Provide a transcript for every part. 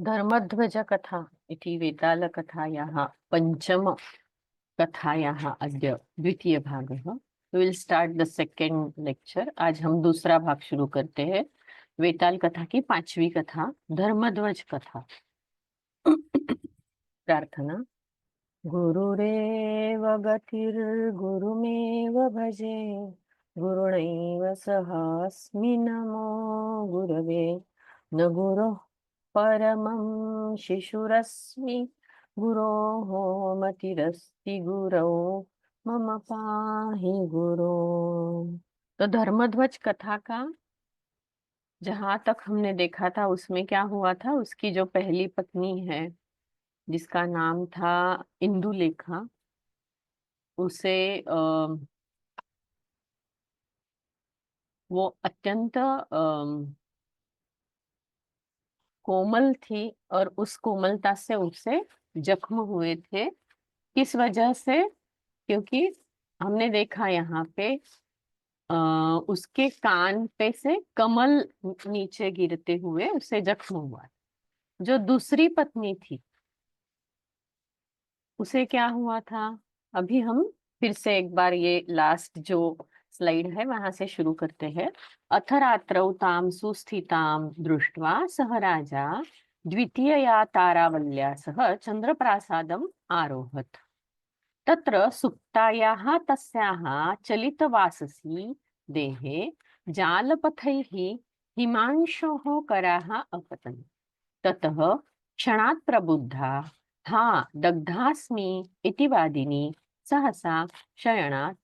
धर्मध्वज कथा इति वेतालकथायाः पंचम कथायाः अद्य द्वितीय भागः। We will start the second lecture. आज हम दूसरा भाग शुरू करते हैं। वेताल कथा की पांचवी कथा, धर्मध्वज कथा। प्रार्थना। गुरुरेव गतिर्गुरुमेव भजे, गुरुणैव सहास्मि, नमो गुरवे। न गुरोः परमं शिशुरस्मि, गुरोः मतिरस्ति गुरौ मम पाहि गुरो। तो धर्मध्वज कथा का जहां तक हमने देखा था उसमें क्या हुआ था, उसकी जो पहली पत्नी है जिसका नाम था इंदुलेखा, उसे वो अत्यंत कोमल थी और उस कोमलता से उसे जख्म हुए थे। किस वजह से? क्योंकि हमने देखा यहाँ पे अ, उसके कान पे से कमल नीचे गिरते हुए उसे जख्म हुआ। जो दूसरी पत्नी थी उसे क्या हुआ था? अभी हम फिर से एक बार ये लास्ट जो स्लाइड है वहां से शुरू करते हैं। अथ रात्रौ तां सुस्थितां दृष्ट्वा सह राजा द्वितीयया तारावल्या सह चंद्रप्रासादम् आरोहत्। तत्र सुप्तायाः तस्याः चलितवाससी देहे जालपथैः हिमांशोः कराः अपतन्। ततः क्षणात् प्रबुद्धा हा दग्धास्मि इति वादिनी सहसा शयनात्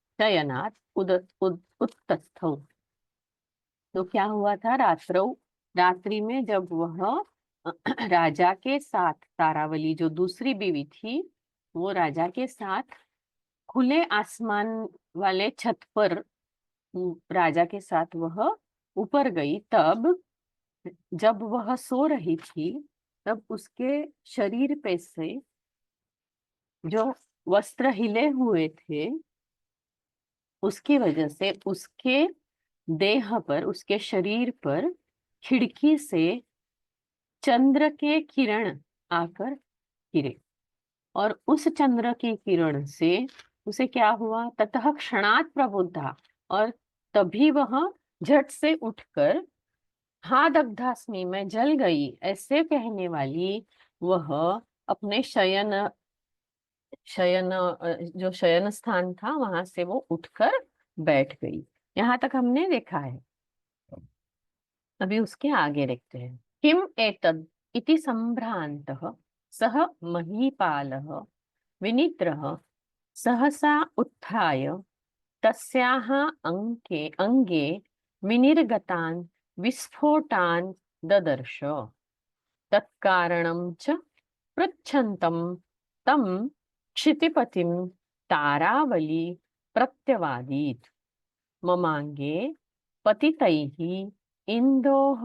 उत्तस्थौ। तो क्या हुआ था? रात्रि में जब वह राजा के साथ, तारावली जो दूसरी बीवी थी, वो राजा के साथ खुले आसमान वाले छत पर राजा के साथ वह ऊपर गई, तब जब वह सो रही थी तब उसके शरीर पे से जो वस्त्र हिले हुए थे उसकी वजह से उसके देह पर, उसके शरीर पर खिड़की से चंद्र के किरण आकर गिरे। और उस चंद्र की किरण से उसे क्या हुआ? ततः क्षणात् प्रबुद्धा, और तभी वह झट से उठकर हाँ दग्धास्मि, मैं जल गई, ऐसे कहने वाली वह अपने शयन जो शयन स्थान था वहां से वो उठकर बैठ गई। यहाँ तक हमने देखा है। अभी उसके आगे देखते हैं। किम एतद् इति संभ्रान्तः सः महीपालः विनिद्रः सहसा उत्थाय तस्याः अंगे विनिर्गतान् विस्फोटान् ददर्श। तत्कारणं च पृच्छन्तं तं क्षितिपतिं तारावली प्रत्यवादीत्। ममांगे पतितैः इन्दोः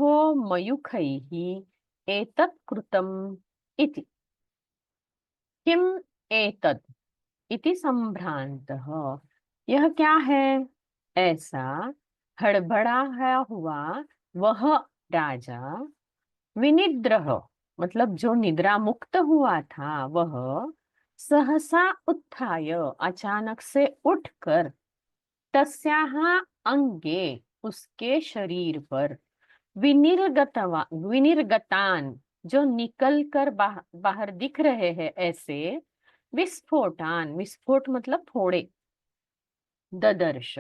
मयूखैः एतत् कृतम् इति। किम एतत् इति संभ्रांतः, यह क्या है? ऐसा हड़बड़ाया हुआ वह राजा, विनिद्रह मतलब जो निद्रा मुक्त हुआ था वह, सहसा उत्थाय अचानक से उठकर, तस्याः अंगे उसके शरीर पर, विनिर्गतान जो निकल कर बाहर दिख रहे हैं ऐसे, विस्फोटान, विस्फोट मतलब फोड़े, ददर्श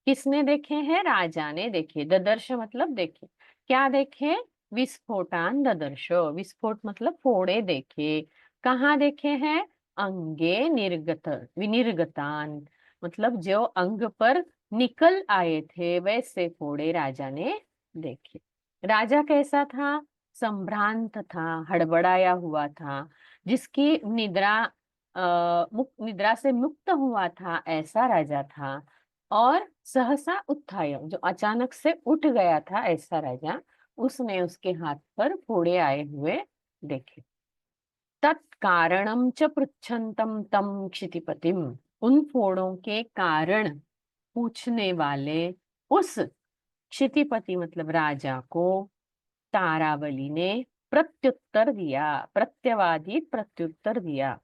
किसने देखे हैं? राजा ने देखे। ददर्श मतलब देखे। क्या देखे? विस्फोटान ददर्श, विस्फोट मतलब फोड़े देखे। कहाँ देखे हैं? अंगे निर्गत विनिर्गतान मतलब जो अंग पर निकल आए थे वैसे फोड़े राजा ने देखे। राजा कैसा था? संभ्रांत था, हड़बड़ाया हुआ था, जिसकी निद्रा से मुक्त हुआ था, ऐसा राजा था। और सहसा उत्थाय जो अचानक से उठ गया था, ऐसा राजा, उसने उसके हाथ पर फोड़े आए हुए देखे। तत्कारणं च पृच्छन्तं तं क्षितिपतिम, उन फोड़ों के कारण पूछने वाले उस क्षितिपति मतलब राजा को तारावली ने प्रत्युत्तर दिया, प्रत्यवादित प्रत्युत्तर दिया।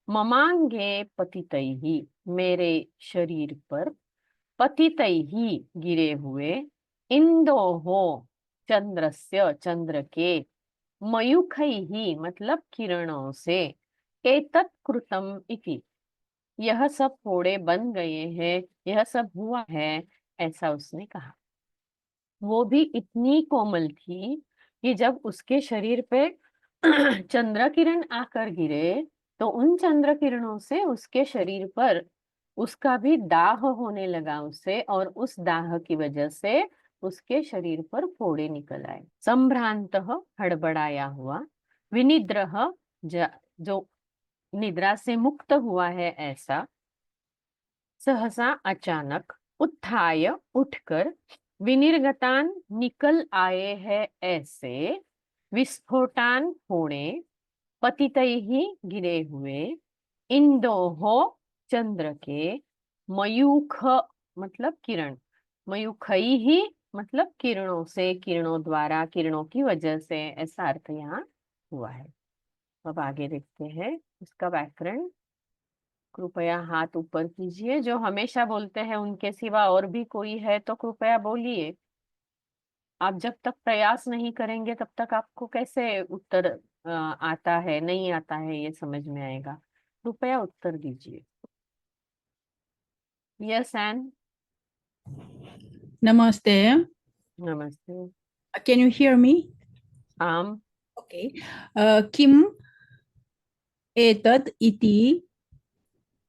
ममांगे पतितैहि, मेरे शरीर पर, पतितैहि गिरे हुए, इंदोहो चंद्रस्य, चंद्र के, मयूखैहि मतलब किरणों से, एतत् कृतम इति, यह सब फोड़े बन गए हैं, यह सब हुआ है, ऐसा उसने कहा। वो भी इतनी कोमल थी कि जब उसके शरीर पे चंद्र किरण आकर गिरे तो उन चंद्र किरणों से उसके शरीर पर उसका भी दाह होने लगा उससे, और उस दाह की वजह से उसके शरीर पर फोड़े निकल आए। संभ्रांत, हड़बड़ाया हुआ, विनिद्रह, जो निद्रा से मुक्त हुआ है ऐसा, सहसा अचानक, उत्थाय उठकर, विनिर्गतान निकल आए हैं ऐसे, विस्फोटान होने, पतितैहि गिरे हुए, इंदोहो चंद्र के, मयूख मतलब किरण, मयूखैहि मतलब किरणों से, किरणों द्वारा, किरणों की वजह से, ऐसा अर्थ यहाँ हुआ है। अब आगे देखते हैं इसका व्याकरण। कृपया हाथ ऊपर कीजिए, जो हमेशा बोलते हैं उनके सिवा और भी कोई है तो कृपया बोलिए। आप जब तक प्रयास नहीं करेंगे तब तक आपको कैसे उत्तर आता है नहीं आता है ये समझ में आएगा। कृपया उत्तर दीजिए। Yes N. Namaste. नमस्ते। Can you hear me? आम। Okay. Kim etad iti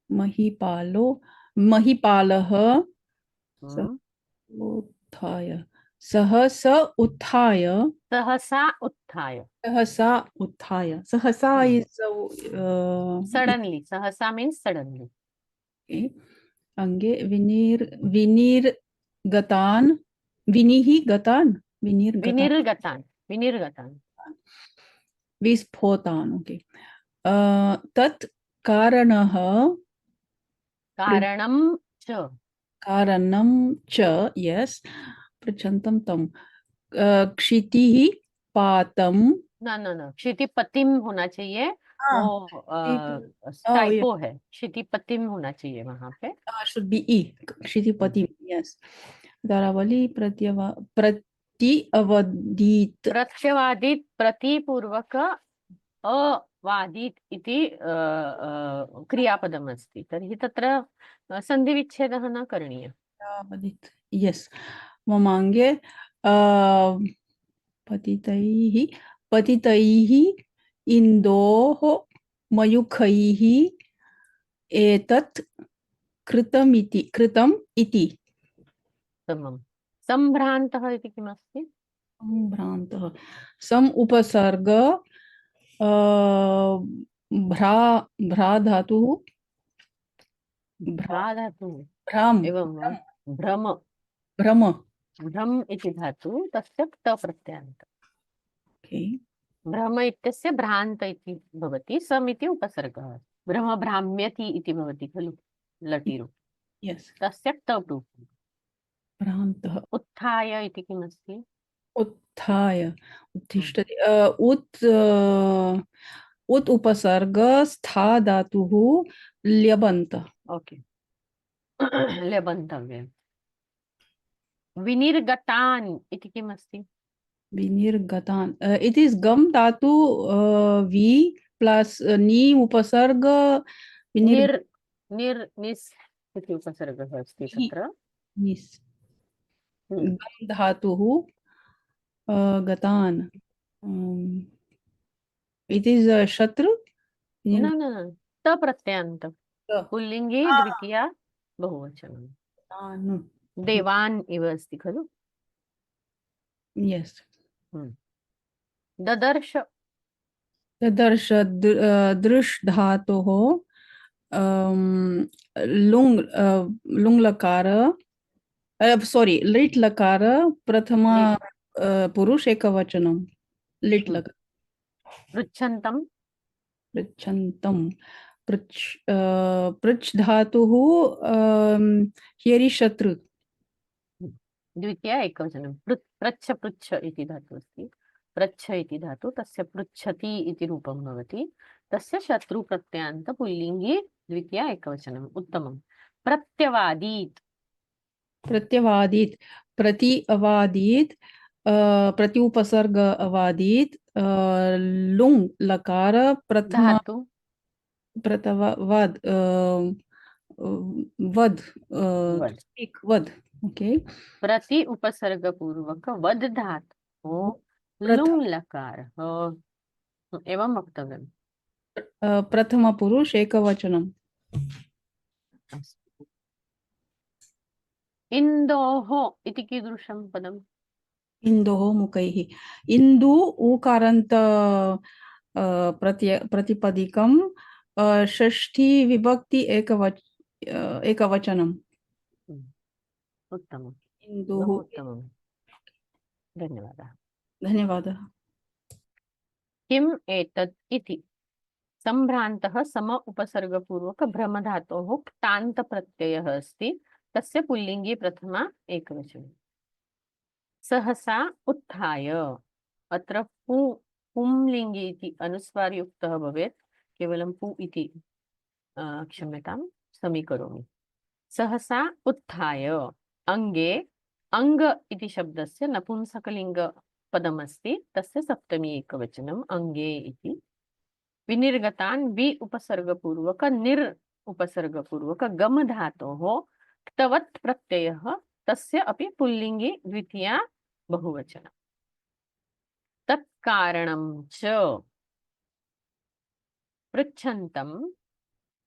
mahipalo mahipalः सः हम्म। उत्थाय सः स उत्थाय सहसा उत्थाय। सहसा उत्थाय सहसा is सडनली, सहसा मीन्स सडनली। okay. अंगे विनिर्गतान् विनिः गतान् विनिर्गतान् विनिर्गतान, विनिर्गतान। विस्फोटान् ओके तत् कारणः कारणम च। कारणं च यस् पृच्छन्तं तं क्षितिः पातं ना ना ना, क्षितिपतिम होना चाहिए। हाँ वो oh yeah टाइपो है, क्षितिपतिम होना चाहिए वहां पे। should be E hmm. क्षितिपति yes धारावली प्रति अवधीत प्रत्यवादित प्रतिपूर्वक अवादित इति क्रियापदमस्ति, तर्हि तत्र सन्धिविच्छेदः न करणीयः। अवधीत yes ममांगे पतितैः पतितैः इन्दोः मयूखैः एतत् कृतम् इति समम्। सम्भ्रान्तः इति किमस्ति? भ्रान्तः सम उपसर्ग भ्रा भ्रा धातुः भ्रा भ्रा धातुः भ्राम एवं वा? भ्रम। भ्रम भ्रम इति धातुः, तस्य क्त प्रत्ययान्तः। okay भ्रम इत्यस्य भ्रान्त इति भवति, सम् इति उपसर्गः। भ्रम भ्राम्यति इति भवति खलु लटिरु, yes तस्य क्तौ टु। भ्रान्तः उत्थाय इति किमस्ति? उत्थाय उत्तिष्ठति उत् उपसर्ग स्था धातुः ल्यबन्त ओके। लेबन्तव्यम्। विनिर्गतान् इति किमस्ति? विनिर्गतान् इट इज गम धातु वि प्लस नी उपसर्ग विनिर् निर् निर् निस् इति उपसर्गः अस्ति तत्र। निस् हम्म। गम धातुः गतान् इट इज शत्रु न न न, तप्रत्ययान्त, पुल्लिङ्गे द्वितीया बहुवचनम्। देवान् इव अस्ति खलु। यस हम्म। ददर्श। तदर्श दृश् धातोः लुङ् लुङ् लकार सॉरी लिट् लकार प्रथमा लिट्। पुरुष एकवचनं लिट् हम्म। लकार पृच्छन्तं। पृच्छन्तं पृच्छ धातुः हियरि शत्रु द्वितीया एकवचनं, पृच्छ पृच्छ इति धातुः अस्ति। पृच्छ इति धातु, तस्य पृच्छति इति रूपं भवति, तस्य शत्रुप्रत्ययान्त पुल्लिङ्गे द्वितीया एकवचनम्। उत्तमं। प्रत्यवादीत्। प्रत्यवादीत, प्रति अवादीत, प्रति उपसर्ग अवादीत, लुंग लकार प्रथमा धातु प्रतवाद वद वद। एक वद, ओके। प्रति उपसर्ग पूर्वक वद धातु प्रथम लुङ् लकार एवं वक्तव्यम्। प्रथम पुरुष एकवचनम्। अस्तु। इन्दोः इति कीदृशं पदम्? इंदोः मुखैः। इंदु ऊकारान्त प्रतिपदिकं, षष्ठी विभक्ति एकवचनम्। उत्तमं, इंदुः। बहु उत्तमं, धन्यवादः। धन्यवादः। किम् एतत् इति सम्भ्रान्तः सम उपसर्गपूर्वक भ्रमधातोः क्तान्त प्रत्ययः अस्ति, तस्य पुल्लिङ्गे प्रथमा एकवचनं। सहसा उत्थाय। अत्र पु पुंलिङ्गे इति अनुस्वारयुक्तः भवेत्, केवलं पु इति क्षम्यतां समीकरोमि। सहसा उत्थाय। अङ्गे अङ्ग इति शब्दस्य नपुंसकलिङ्ग पदमस्ति, तस्य सप्तमी एकवचनम् अङ्गे इति। विनिर्गतान् वि उपसर्गपूर्वक निर् उपसर्गपूर्वक गम धातोः क्तवत् प्रत्ययः, तस्य अपि पुल्लिङ्गे द्वितीया बहुवचनं। तत्कारणं च। पृच्छन्तं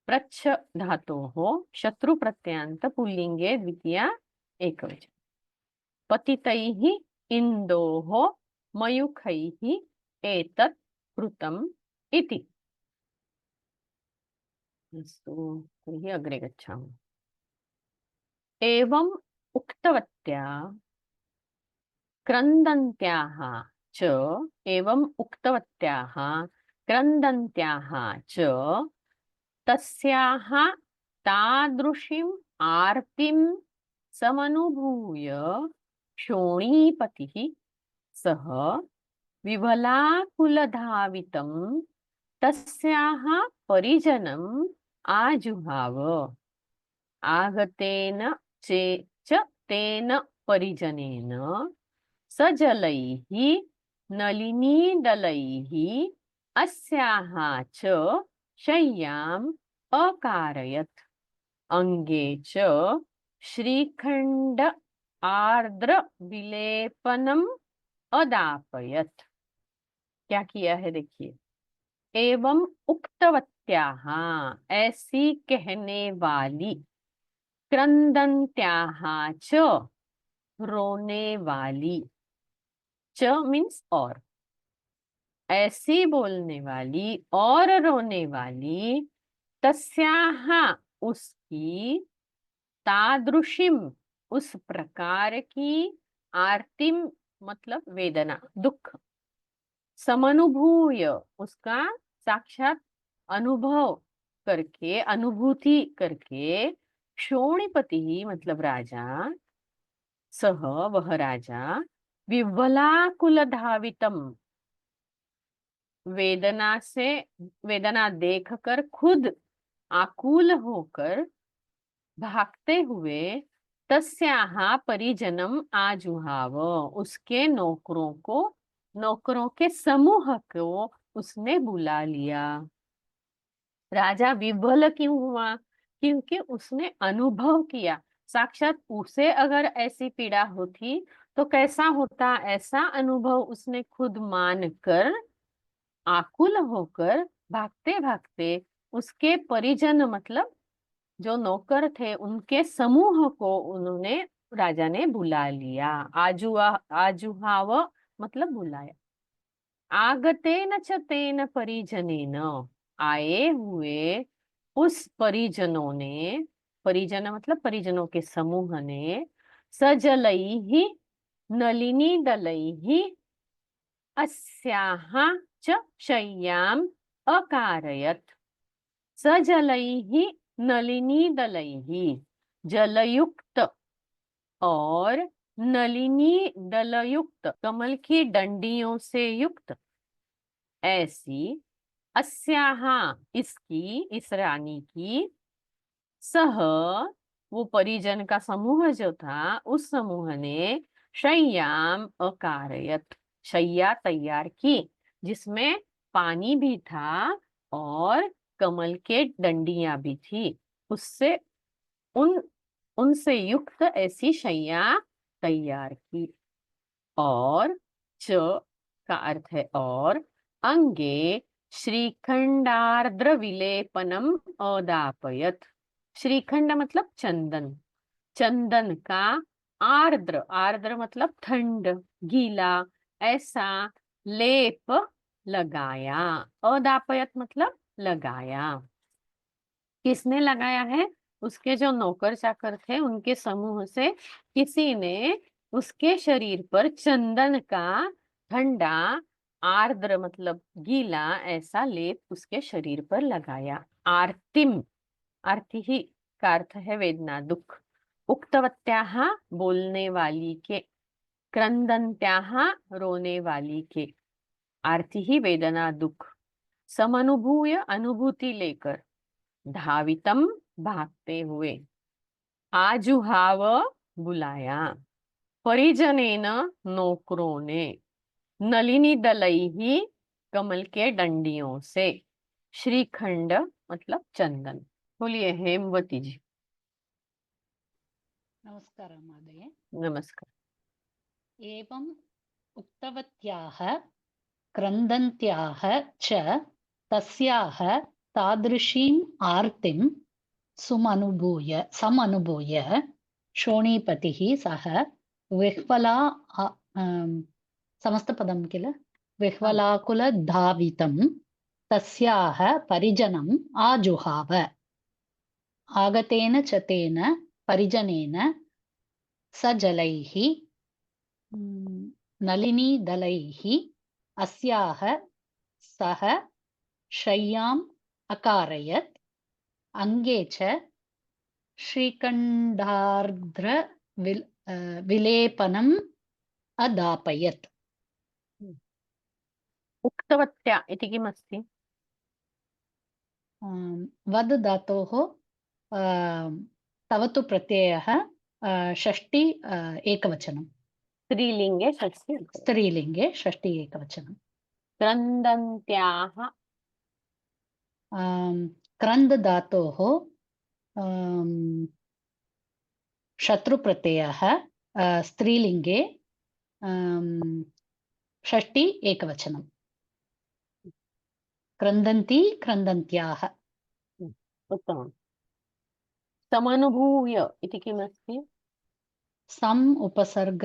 प्रच्छ धातोः शत्रुप्रत्ययान्त पुल्लिङ्गे द्वितीया एकवचनं। पतितैः इन्दोः मयूखैः एतत् कृतम् इति। अस्तु, तर्हि अग्रे गच्छामः। एवम् उक्तवत्या क्रन्दन्त्याः च, एवम् उक्तवत्याः क्रन्दन्त्याः च तस्याः तादृशीम् आर्तिं समनुभूय क्षोणीपतिः सः विवलाकुलधावितं तस्याः परिजनम् आजुहाव। आगतेन च तेन परिजनेन सजलैः नलिनीदलैः अस्याः च शय्याम् अकारयत्। अंगे च श्रीखंड आर्द्र विलेपनम अदापयत्। क्या किया है देखिए। एवं उक्तवत्याः, ऐसी कहने वाली, क्रंदन्त्याः च, रोने वाली, च मीन्स और, ऐसी बोलने वाली और रोने वाली, तस्याः उसकी, तादृशिम उस प्रकार की, आर्तिम मतलब वेदना दुख, समनुभूय उसका साक्षात अनुभव करके, अनुभूति करके, क्षोणिपति मतलब राजा, सह वह राजा, विह्वलाकुल धावितम वेदना से, वेदना देखकर खुद आकुल होकर भागते हुए, तस्याहा परिजनम आजुहाव उसके नौकरों को, नौकरों के समूह को उसने बुला लिया। राजा विह्वल क्यों हुआ? क्योंकि उसने अनुभव किया। साक्षात उसे अगर ऐसी पीड़ा होती तो कैसा होता, ऐसा अनुभव उसने खुद मानकर आकुल होकर भागते भागते उसके परिजन मतलब जो नौकर थे उनके समूह को उन्होंने, राजा ने बुला लिया। आजुहाव मतलब बुलाया। आगतेन च तेन परिजनेन, आए हुए उस परिजनों ने, परिजन मतलब परिजनों के समूह ने, सजलैहि नलिनी दलैहि अस्याः च शय्याम् अकारयत्। सजलैहि नलिनी दलैहि, जलयुक्त और नलिनी दलयुक्त, कमल की डंडियों से युक्त, ऐसी अस्याहा, इसकी, इस रानी की, सह, वो परिजन का समूह जो था, उस समूह ने शय्याम अकारयत, शैया तैयार की, जिसमें पानी भी था और कमल के डंडियां भी थी। उससे उन उनसे युक्त ऐसी शैया तैयार की। और च का अर्थ है और, अंगे श्रीखंडार्द्र विलेपनम अदापयत, श्रीखंड मतलब चंदन, चंदन का आर्द्र, आर्द्र मतलब ठंड, गीला, ऐसा लेप लगाया, अदापयत मतलब लगाया। किसने लगाया है? उसके जो नौकर चाकर थे उनके समूह से किसी ने उसके शरीर पर चंदन का ठंडा, आर्द्र मतलब गीला, ऐसा लेप उसके शरीर पर लगाया। आरतिम, आरती ही का अर्थ है वेदना, दुख। उक्तवत्याः, बोलने वाली के। क्रंदन्त्याः, रोने वाली के। आरती ही वेदना, दुख। समनुभूय, अनुभूति लेकर। धावितम, भागते हुए। आजुहाव, बुलाया। परिजनेन, नौकरों ने। नलिनी दलैहि, कमल के डंडियों से। श्रीखंड मतलब चंदन। बोलिए हेमवती जी। नमस्कारः महोदये। नमस्कार। एवम् उक्तवत्याः क्रन्दन्त्याः च तस्याः तादृशीम् आर्तिं समनुभूय शोणीपतिः सः विह्वला समस्तपदं किल विह्वलाकुलधावितं तस्याः परिजनम् आजुहाव। आगतेन च तेन परिजनेन सजलैः नलिनीदलैः अस्याः सह शय्याम् अकारयत्। अङ्गे च श्रीकण्ठार्द्र विलेपनम् अदापयत्। उक्तवत्या इति किमस्ति? वद् धातोः तवतु प्रत्ययः षष्ठी एकवचनं। स्त्रीलिंगे षष्ठी। स्त्रीलिङ्गे षष्ठी एकवचनं। क्रन्दन्त्याः, क्रन्द धातोः शत्रुप्रत्ययः स्त्रीलिङ्गे षष्ठी एकवचनं। क्रन्दन्ति, क्रन्दन्त्याः। उत्तमम्। समनुभूय इति किमस्ति? सम् उपसर्ग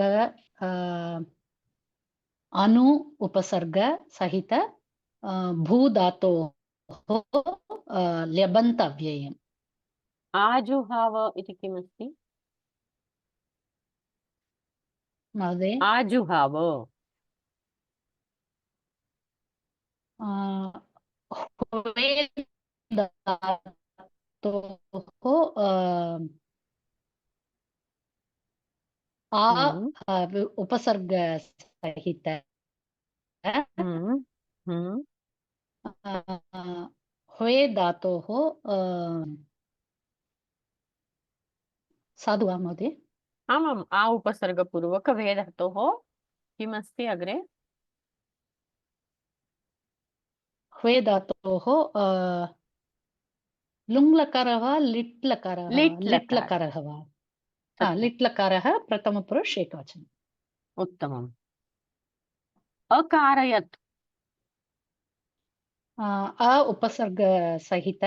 अनु उपसर्ग सहित भूधातोः ल्यबन्त अव्ययम्। आजुहाव इति किमस्ति? महोदय आजुहाव। हुवे धातोः उपसर्ग सहित हुवे धातोः साधु वा महोदय? आमाम्, आ उपसर्गपूर्वक वे धातोः किमस्ति अग्रे? हुवे धातोः लुङ्लकारः वा लिट्लकारः? लिट् लकार। लिट्लकारः वा? लिट्लकारः प्रथमपुरुष एकवचनम्। उत्तमम्। अकारयत्, अ उपसर्ग सहित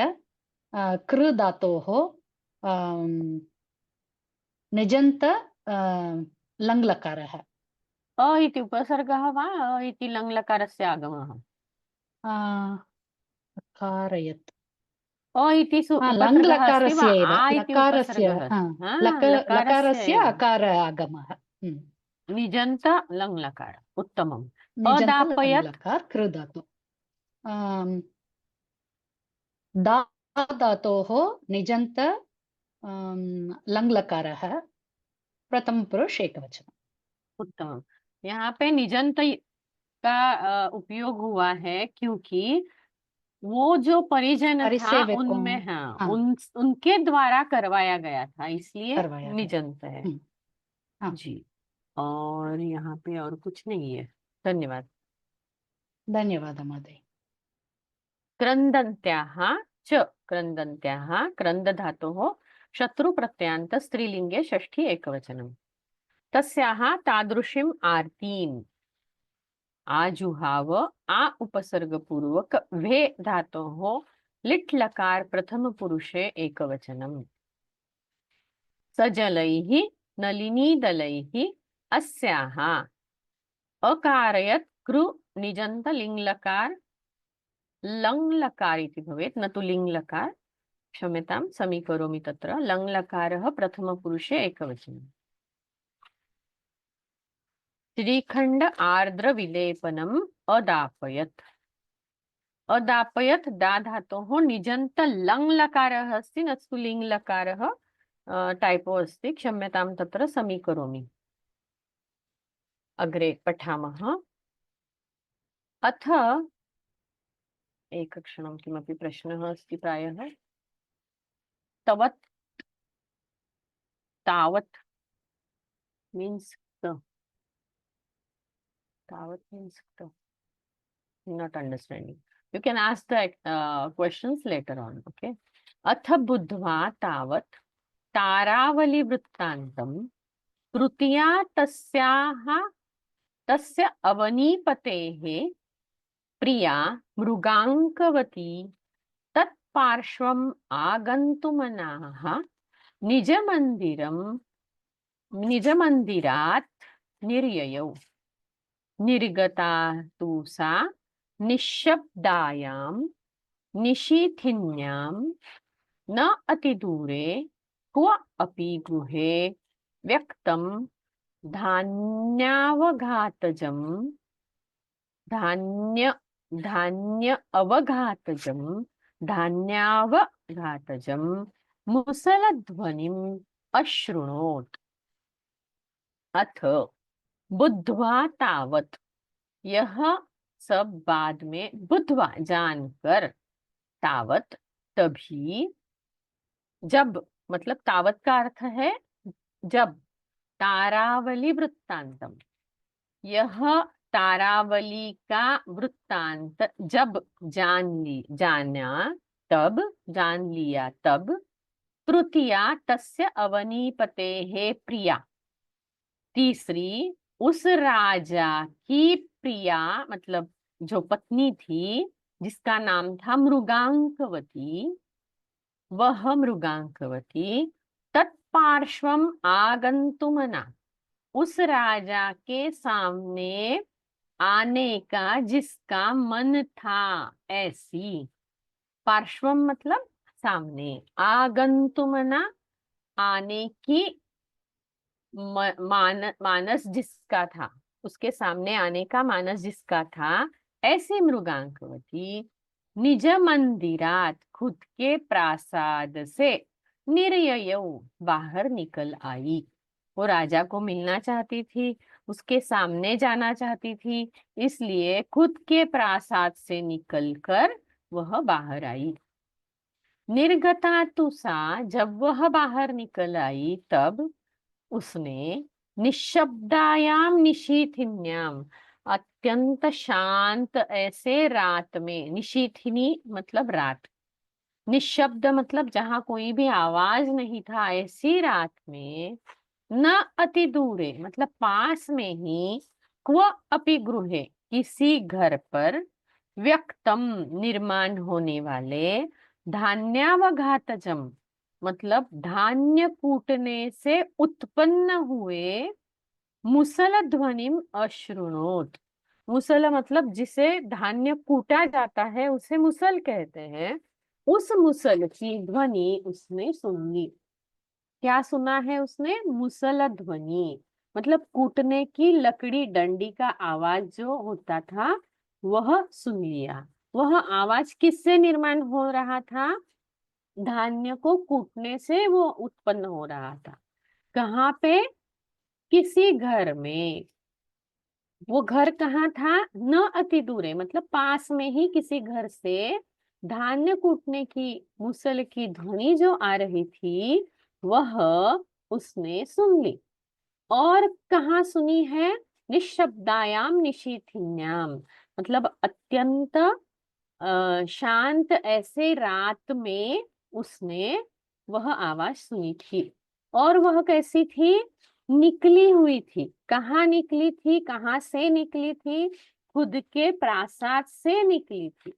कृ धातोः निजन्त लङ्लकारः। अ इति उपसर्गः वा अ इति लङ्लकारस्य आगमः? अकारयत् अ इति उपसर्गः अस्ति वा? लङ्लकारस्य एव आ इति लकारस्य उपसर्गः अस्ति? लकारस्य एव। अकार आगमः। निजन्त लङ्लकार। उत्तमम्। निजन्त अदापयत्, लङ्लकार कृ धातु। दा धातोः निजन्त लङ्लकारः प्रथमपुरुष एकवचनम्। उत्तम। यहाँ पे निजंत का उपयोग हुआ है क्योंकि वो जो परिजन था परिसेवकों। उनमें, हाँ, हाँ, उनके द्वारा करवाया गया था, इसलिए करवाया गया। निजंत है। हाँ, जी। और यहाँ पे और कुछ नहीं है। धन्यवाद। धन्यवाद महोदय। क्रन्दन्त्याः च, क्रन्दन्त्याः, क्रन्द धातोः शत्रुप्रत्ययान्त स्त्रीलिङ्गे षष्ठी एकवचनम्। तस्याः तादृशीम् आर्तीम्, आजुहाव, आ उपसर्गपूर्वक वे धातोः लिट् लकार प्रथम पुरुषे एकवचनम्। सजलैः नलिनीदलैः अस्याः, अकारयत् कृ निजन्त लिङ्लकार, लङ्लकार इति भवेत्, न तु लिङ्लकार, क्षम्यतां, समीकरोमि तत्र। लङ्लकारः प्रथमपुरुषे एकवचनम्। श्रीखण्ड आर्द्र विलेपनम् अदापयत्, अदापयत् दा धातोः निजन्त लङ्लकारः अस्ति, न तु लिङ्लकारः, टाइपो अस्ति, क्षम्यतां, तत्र समीकरोमि। अग्रे पठामः। अथ एकक्षणं, किमपि प्रश्नः अस्ति प्रायः। तवत्, तावत् मीन्स् द, तावत् means the, not understanding. You can ask the questions later on. Okay. अथ बुद्ध्वा तावत् तारावली वृत्तान्तं तृतीया तस्य अवनीपतेः प्रिया मृगाङ्कवती तत्पार्श्वम् आगन्तुमनाः निजमन्दिरात् निर्ययौ। निर्गता तु सा निःशब्दायां निशीथिन्यां न अतिदूरे क्व अपि गृहे व्यक्तं धान्यावघातजं धान्यावघातजं मुसलध्वनिम् अशृणोत्। अथ बुद्ध्वा तावत्, यह सब बाद में बुद्ध्वा जानकर, तावत तभी, जब, मतलब तावत का अर्थ है जब, तारावली वृत्तांतम, यह तारावली का वृत्तांत जब जाना तब, जान लिया तब, तृतीया तस्य अवनीपते है प्रिया, तीसरी उस राजा की प्रिया, मतलब जो पत्नी थी जिसका नाम था मृगांकवती, वह मृगांकवती तत्पार्श्वम आगंतुमना, उस राजा के सामने आने का जिसका मन था, ऐसी। पार्श्वम मतलब सामने, आगंतुमना आने की मानस जिसका था, उसके सामने आने का मानस जिसका था, ऐसी मृगांकवती निज मंदिरात, खुद के प्रासाद से, निर्ययौ, बाहर निकल आई। वो राजा को मिलना चाहती थी, उसके सामने जाना चाहती थी, इसलिए खुद के प्रासाद से निकलकर वह बाहर आई। निर्गता तु सा, जब वह बाहर निकल आई तब उसने निशब्दायाम निशीथिन्याम, अत्यंत शांत ऐसे रात में, निशीथिनी मतलब रात, निशब्द मतलब जहां कोई भी आवाज नहीं था, ऐसी रात में, न अति दूरे मतलब पास में ही, क्व अपि गृहे किसी घर पर, व्यक्तम निर्माण होने वाले, धान्यावघातजम मतलब धान्य कूटने से उत्पन्न हुए, मुसल ध्वनिम अशृणोत, मुसल मतलब जिसे धान्य कूटा जाता है उसे मुसल कहते हैं, उस मुसल की ध्वनि उसने सुन ली। क्या सुना है उसने? मुसल ध्वनि मतलब कूटने की लकड़ी डंडी का आवाज जो होता था वह सुन लिया। वह आवाज किससे निर्माण हो रहा था? धान्य को कूटने से वो उत्पन्न हो रहा था। कहाँ पे? किसी घर में, वो घर कहाँ था, न अति दूरे मतलब पास में ही किसी घर से धान्य कूटने की मुसल की ध्वनि जो आ रही थी वह उसने सुन ली। और कहाँ सुनी है, निशब्दायाम निशीथिन्याम मतलब अत्यंत शांत ऐसे रात में उसने वह आवाज सुनी थी। और वह कैसी थी, निकली हुई थी। कहाँ निकली थी, कहाँ से निकली थी, खुद के प्रासाद से निकली थी।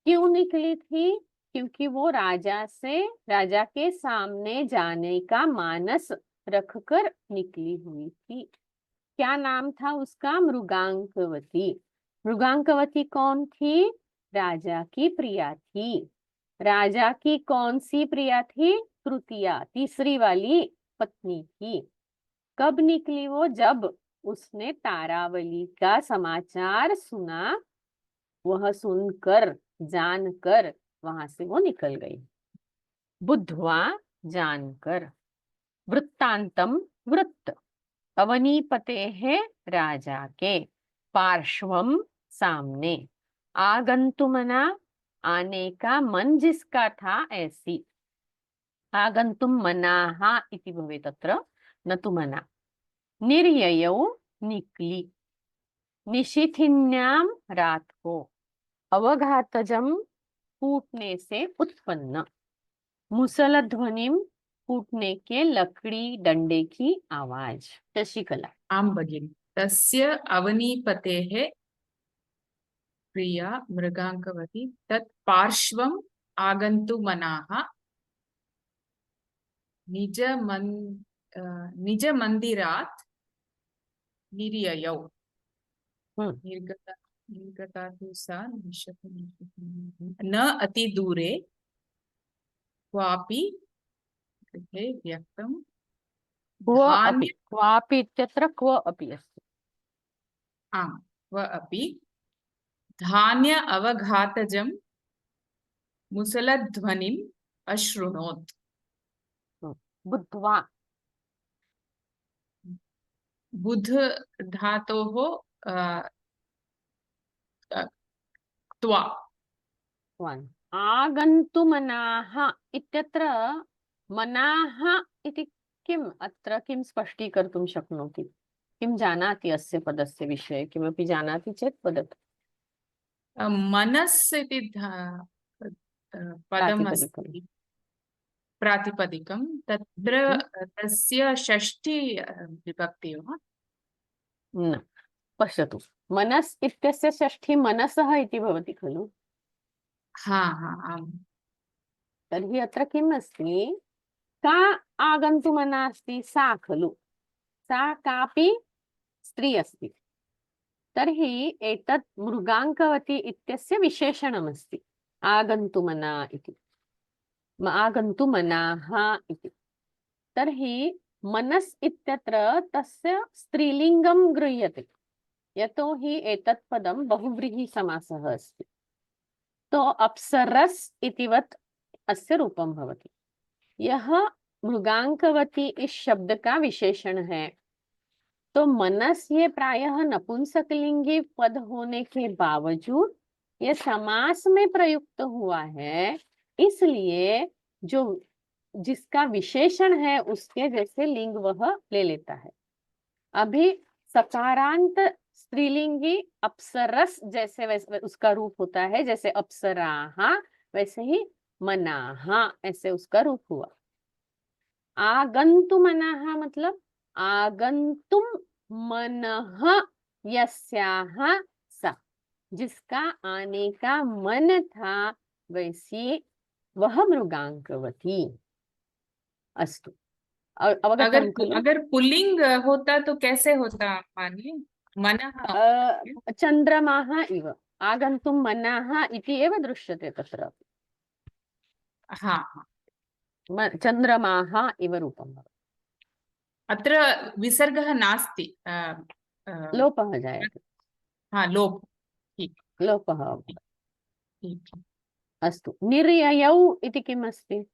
क्यों निकली थी, क्योंकि वो राजा के सामने जाने का मानस रखकर निकली हुई थी। क्या नाम था उसका, मृगांकवती। मृगांकवती कौन थी, राजा की प्रिया थी। राजा की कौन सी प्रिया थी, तृतीया तीसरी वाली पत्नी थी। कब निकली वो, जब उसने तारावली का समाचार सुना। वह सुनकर जानकर वहां से वो निकल गई। बुद्धवा जानकर, वृत्तांतम वृत्त, अवनीपते है राजा के, पार्श्वम सामने, आगंतुमना आने का मन जिसका था ऐसी। आगंतुम मनाहा इति भवेत् तत्र, न तु मना। निर्ययौ निकली, निशीथिन्याम रात को, अवघातजम फूटने से उत्पन्न, मुसल ध्वनिम फूटने के लकड़ी डंडे की आवाज। शशिकला। आं भगिनि। तस्य अवनीपतेः प्रिया मृगाङ्कवती तत् पार्श्वम् आगन्तुमनाः निजमन्दिरात् निर्ययौ। निर्गता निर्गता तु सा न अतिदूरे क्वापि गृहे व्यक्तं क्व अपि, क्वापि इत्यत्र क्व अपि अस्ति। आम् क्व अपि धान्य अवघातजं मुसलध्वनिम् अशृणोत्। बुद्ध्वा, बुध धातोः त्वा। आगन्तुमनाः इत्यत्र मनाः इति किम्, अत्र किं स्पष्टीकर्तुं शक्नोति, किं जानाति अस्य पदस्य विषये, किमपि जानाति चेत् वदतु। मनस् इति पदम् प्रातिपदिकम्। अस्ति, प्रातिपदिकं। तत्र तस्य षष्ठी विभक्ति वा? न, पश्यतु, मनस् इत्यस्य षष्ठी मनसः इति भवति खलु। हा हा आम्। तर्हि अत्र किम् अस्ति, का आगन्तुमना अस्ति, सा खलु, सा कापि स्त्री अस्ति। तर्हि एतत् मृगाङ्कवती इत्यस्य विशेषणमस्ति, आगन्तुमना इति, आगन्तुमनाः इति। तर्हि मनस् इत्यत्र तस्य स्त्रीलिङ्गं गृह्यते, यतोहि एतत् पदं बहुव्रीहि समासः अस्ति। तो अप्सरस् इतिवत् अस्य रूपं भवति। यह मृगांकवती इस शब्द का विशेषण है। तो मनस ये प्रायः नपुंसकलिंगी पद होने के बावजूद ये समास में प्रयुक्त हुआ है, इसलिए जो जिसका विशेषण है उसके जैसे लिंग वह ले लेता है। अभी सकारांत स्त्रीलिंगी अप्सरस जैसे वैसे उसका रूप होता है, जैसे अप्सराहा वैसे ही मनाहा ऐसे उसका रूप हुआ। आगंतुमनाः मतलब आगंतुम मनः यस्याः सा, जिसका आने का मन था वैसी वह मृगांकवती। अस्तु, अवगतं खलु? अगर पुल्लिंग होता तो कैसे होता मानिए? मनः चंद्रमाः इव, आगंतुम मनाः इति एव दृश्यते तत्र। हा, चंद्रमाः इव रूपं भवति। अत्र विसर्गः नास्ति, लोपः जायते। हाँ लोप, ठीक लोपः। ठीक। अस्तु, निर्ययौ इति किम् अस्ति?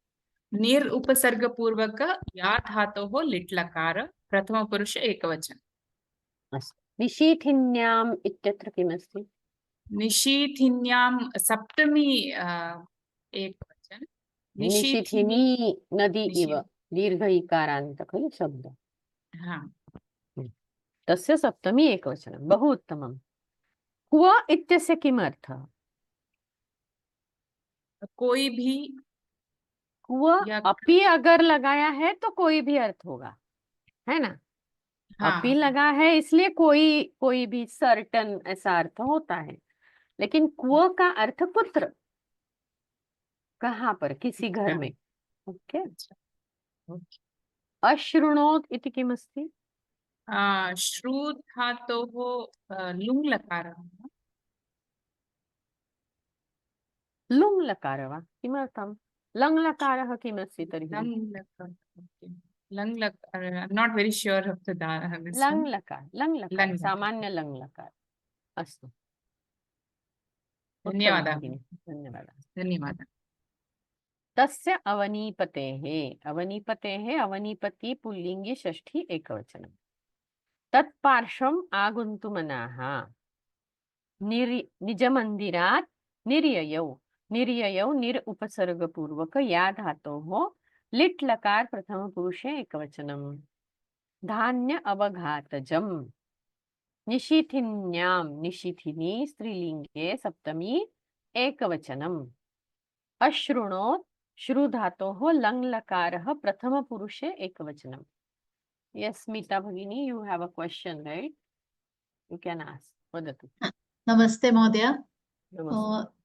निर् उपसर्गपूर्वक या धातोः लिट् लकार प्रथमपुरुष एकवचन। अस्तु निशीथिन्याम् इत्यत्र किमस्ति? निशीथिन्यां सप्तमी एकवचन। निशीथिनी नदी इव निशी- दीर्घ इकारान्त खलु शब्द हाँ, तस्य सप्तमी एकवचनं बहु उत्तमं। क्व इत्यस्य किम् अर्थः? कोई भी क्व या अपि अगर लगाया है तो कोई भी अर्थ होगा, है ना? अपि हाँ, लगा है इसलिए कोई भी सर्टन ऐसा अर्थ होता है, लेकिन क्व का अर्थ पुत्र, कहाँ पर, किसी घर में। ओके। अच्छा, ओके। अशृणोत् इति किमस्ति? श्रु धातोः लुङ् लकारः। लुङ् लकार वा? किमर्थं? लङ् लकारः किमस्ति तर्हि? लङ् लकार, not very sure of the this लङ् one. लकार, लङ् लकार, लङ् लकार। सामान्य लङ् लकार। अस्तु, उत्तमं धन्यवादः। भगिनि, धन्यवादः। धन्यवादः। तस्य अवनीपतेः, अवनीपतेः, अवनीपति पुल्लिङ्गे षष्ठी एकवचनं। तत्पार्श्वम् आगन्तुमनाः निजमन्दिरात् निर्ययौ, निर्ययौ निर उपसर्गपूर्वक या धातोः लिट् लकार प्रथम पुरुषे एकवचनं। धान्य अवघातजम्। निशीथिन्यां, निशीथिनी स्त्रीलिंगे सप्तमी एकवचनम्। अशृणोत्, श्रु धातोः लङ् लकारः प्रथम पुरुषे एकवचनम्। यस स्मिता भगिनी, you have a question, right? You can ask, वदतु। नमस्ते महोदय। नमस्ते।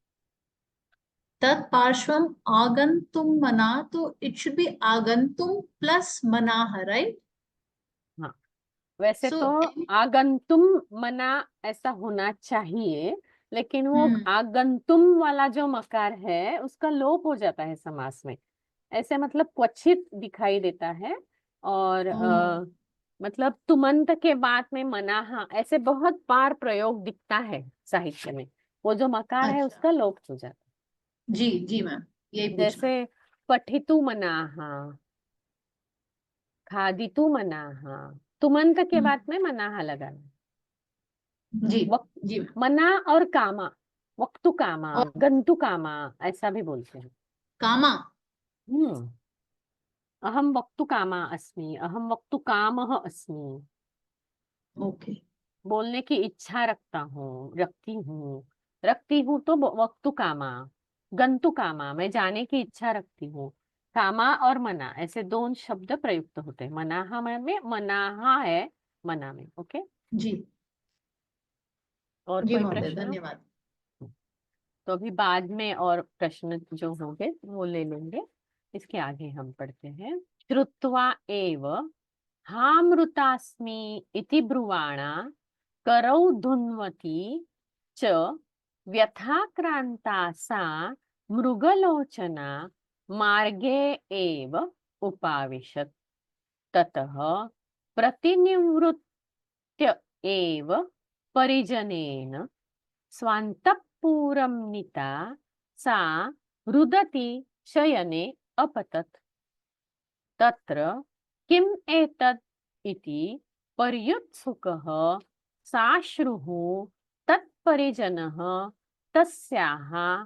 तत्पार्श्वम आगंतुम मना, तो इट शुड बी आगंतुम प्लस मनाह, राइट? हाँ, वैसे So, तो आगंतुम मना ऐसा होना चाहिए, लेकिन वो आगंतुम वाला जो मकार है उसका लोप हो जाता है समास में, ऐसे मतलब क्वचित दिखाई देता है। और मतलब तुमंत के बाद में मनाहा ऐसे बहुत बार प्रयोग दिखता है साहित्य में, वो जो मकार है अच्छा। उसका लोप हो जाता है। जी जी मैम, यही पूछना। जैसे पठितु मनाहा, खादितु मनाहा, तुमंत के बाद में मनाहा लगाना। जी वक्त जी मैम। मना और कामा, वक्तु कामा, और गंतु कामा ऐसा भी बोलते हैं। कामा। अहम वक्तु कामा अस्मि, अहम वक्तु कामः अस्मि। ओके। बोलने की इच्छा रखता हूँ, रखती हूँ तो वक्तु कामा। गंतु कामा, मैं जाने की इच्छा रखती हूँ। कामा और मना ऐसे दोनों शब्द प्रयुक्त होते हैं। मनाहा में मनाहा है, मना में। ओके। जी और जी कोई महोदय, प्रश्न? धन्यवाद। तो अभी बाद में और प्रश्न जो होंगे वो ले लेंगे। इसके आगे हम पढ़ते हैं। श्रुत्वा एव हामृतास्मि इति ब्रुवाणा करौ धुन्वती च व्यथाक्रांता सा मृगलोचना मार्गे एव उपाविशत्। ततः प्रतिनिवृत्य एव परिजनेन स्वान्तःपुरं नीता सा रुदती शयने अपतत्। तत्र किम् एतत् इति पर्युत्सुकः साश्रुः तत्परिजनः तस्याः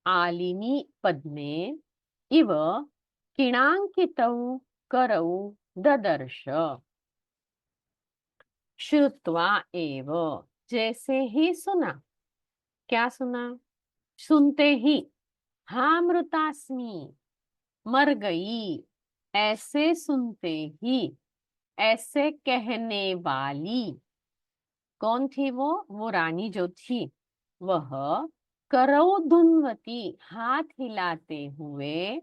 आलिनी पद्मे इव किणाङ्कितौ करौ ददर्श। श्रुत्वा एव, जैसे ही सुना, क्या सुना? सुनते ही, हामृतास्मि, मर गई, ऐसे सुनते ही, ऐसे कहने वाली कौन थी? वो रानी जो थी, वह करौ धुन्वती, हाथ हिलाते हुए,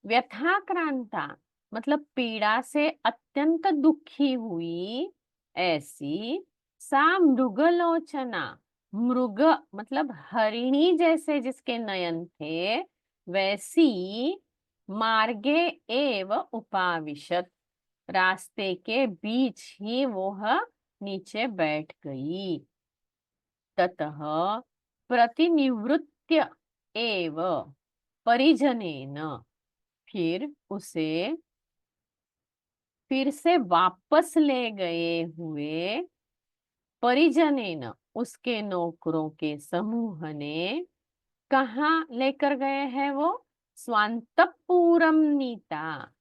व्यथाक्रांता मतलब पीड़ा से अत्यंत दुखी हुई, ऐसी सा मृगलोचना, मृग मतलब हरिणी जैसे जिसके नयन थे, वैसी मार्गे एव उपाविशत, रास्ते के बीच ही वह नीचे बैठ गई। ततः प्रतिनिवृत्य एव परिजनेन, फिर उसे फिर से वापस ले गए हुए परिजनेन, उसके नौकरों के समूह ने कहाँ लेकर गए हैं वो? स्वांतपुरम नीता।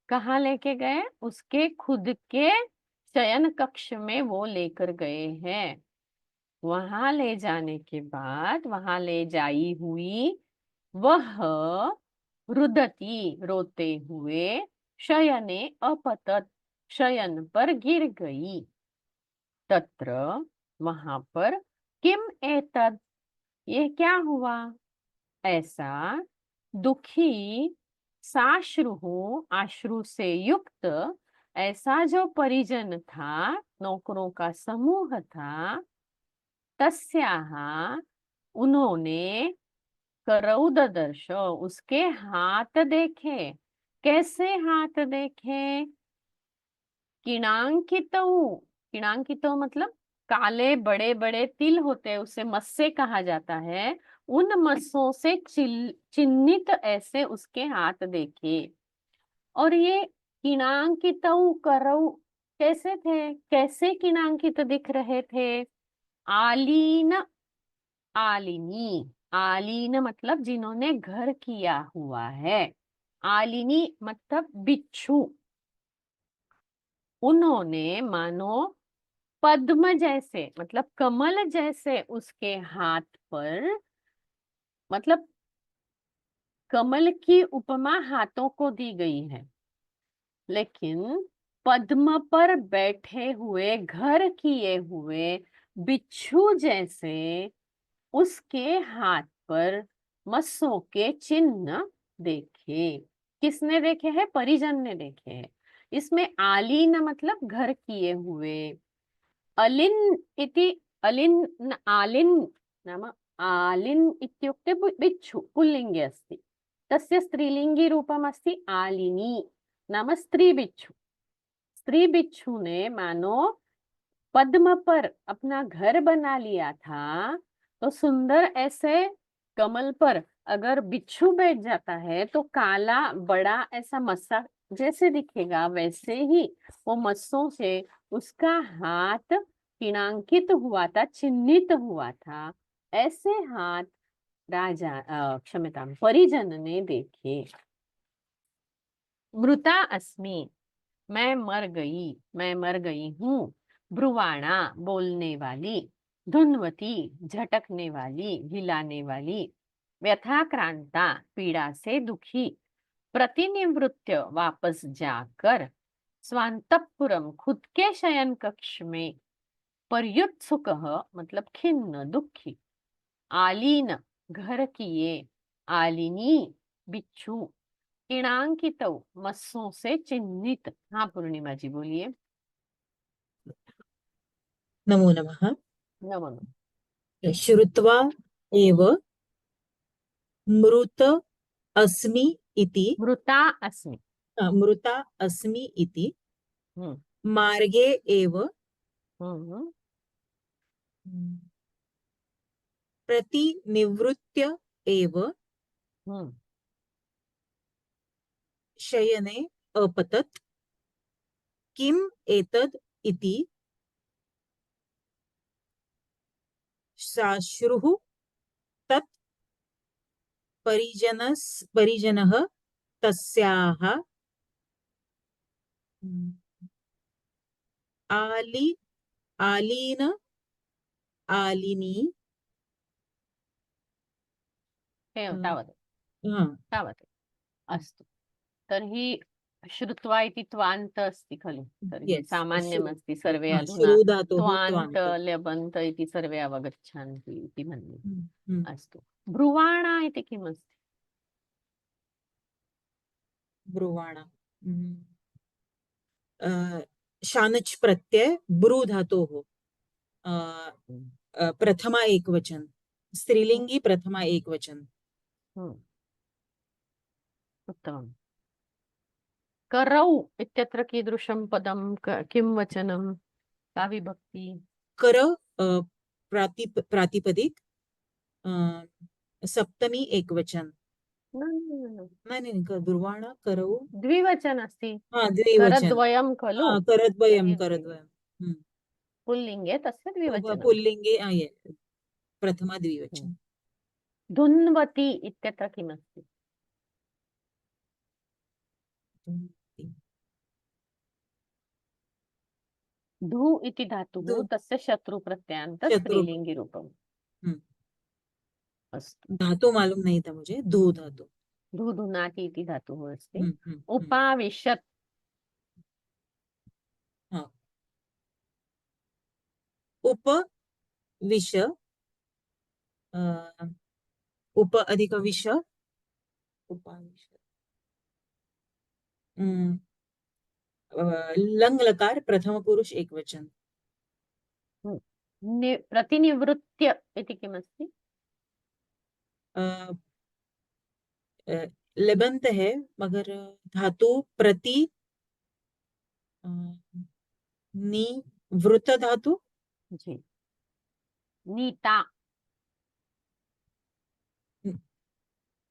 कहाँ लेके गए? उसके खुद के शयन कक्ष में वो लेकर गए हैं। वहां ले जाने के बाद वहां ले जाई हुई वह रुदती, रोते हुए, शयने अपतत, शयन पर गिर गई। तत्र, वहां पर, किम एतद, ये क्या हुआ? ऐसा, दुखी, साश्रु, आश्रु से युक्त, ऐसा जो परिजन था, नौकरों का समूह था, तस्याः, उन्होंने, करौ ददर्श, उसके हाथ देखे। कैसे हाथ देखे? किणांकितौ, किणांकितौ मतलब काले बड़े बड़े तिल होते हैं, उसे मस्से कहा जाता है। उन मस्सों से चिन्हित ऐसे उसके हाथ देखे। और ये किणांकितौ करौ कैसे थे? कैसे किणांकित दिख रहे थे? आलीन, आलिनी, आलीन मतलब जिन्होंने घर किया हुआ है। आलिनी मतलब बिच्छू। उन्होंने मानो पद्म जैसे मतलब कमल जैसे उसके हाथ पर, मतलब कमल की उपमा हाथों को दी गई है, लेकिन पद्म पर बैठे हुए, घर किए हुए बिच्छू जैसे उसके हाथ पर मस्सों के चिन्ह देखे। किसने देखे हैं? परिजन ने देखे हैं। इसमें आलीन मतलब घर किए हुए। अलिन् इति, अलिन्, आलिन् नाम, आलिन् इत्युक्ते बिच्छू पुल्लिङ्गे अस्ति। तस्य स्त्रीलिङ्गी रूपम् अस्ति आलिनी, नाम स्त्री बिच्छू। स्त्री बिच्छू ने मानो पद्म पर अपना घर बना लिया था। तो सुंदर ऐसे कमल पर अगर बिच्छू बैठ जाता है तो काला बड़ा ऐसा मस्सा जैसे दिखेगा, वैसे ही वो मस्सों से उसका हाथ किणांकित हुआ था, चिन्हित हुआ था। ऐसे हाथ क्षम्यतां, परिजन ने देखे। मृता अस्मि, मैं मर गई, मैं मर गई हूँ। ब्रुवाणा, बोलने वाली। धुन्वती, झटकने वाली, हिलाने वाली। व्यथाक्रांता, पीड़ा से दुखी। प्रतिनिवृत्य, वापस जाकर। स्वांतपुरम, खुद के शयन कक्ष में। पर्युत्सुकः मतलब खिन्न, दुखी। आलीन, घर किए। आलिनी, बिच्छू। किणांकितौ, मस्सों से चिन्हित। हाँ पूर्णिमा जी बोलिए। नमो नमः। नमो नमः। श्रुत्वा एव मृत अस्मि इति, मृता अस्मि। मृता अस्मि इति, हम्म मार्गे एव हम्म प्रतिनिवृत्य एव हम्म शयने अपतत्। किम एतद् इति साश्रुः तत् परिजनः तस्याः आलीन आलिनी तावत् हा, तावत्। अस्तु, तर्हि श्रुत्वा इति त्वान्त अस्ति खलु? तर्हि yes, सामान्यमस्ति, सर्वे अधुना श्रु धातुः त्वान्त त्वान्त। ल्यबन्त इति सर्वे अवगच्छन्ति इति मन्ये। हम्म, अस्तु, ब्रुवाणा इति किमस्ति? ब्रुवाणा शानच् प्रत्यय ब्रू धातोः प्रथमा एकवचन, स्त्रीलिंगी प्रथमा एकवचन। उत्तमम्। करौ इत्यत्र कीदृशं पदं, किं वचनं, का विभक्ति? कर प्रातिपदिक सप्तमी एकवचन। नहीं ब्रुवाण करौ द्विवचन अस्ति द्विवचन करद्वयं खलु करद्वयं तर्हि पुल्लिङ्गे तस्य द्विवचनं पुल्लिङ्गे प्रथमा द्विवचन धुन्वति इत्यत्र किमस्ति धु इति धातुः धु। तस्य शत्रुप्रत्ययान्त शत्रु। स्त्रीलिङ्गि रूपम् हम्म। अस्तु धातु मालूम नहीं था मुझे धू धातु धु धुनाति इति धातुः अस्ति हम्म। उपाविशत् हाँ उप विष उप अधिक विष उपाविश लंग लकार प्रथम पुरुष एक वचन प्रतिनिवृत्य इति किमस्ति लेबंत है मगर धातु प्रति निवृत्त धातु जी नीता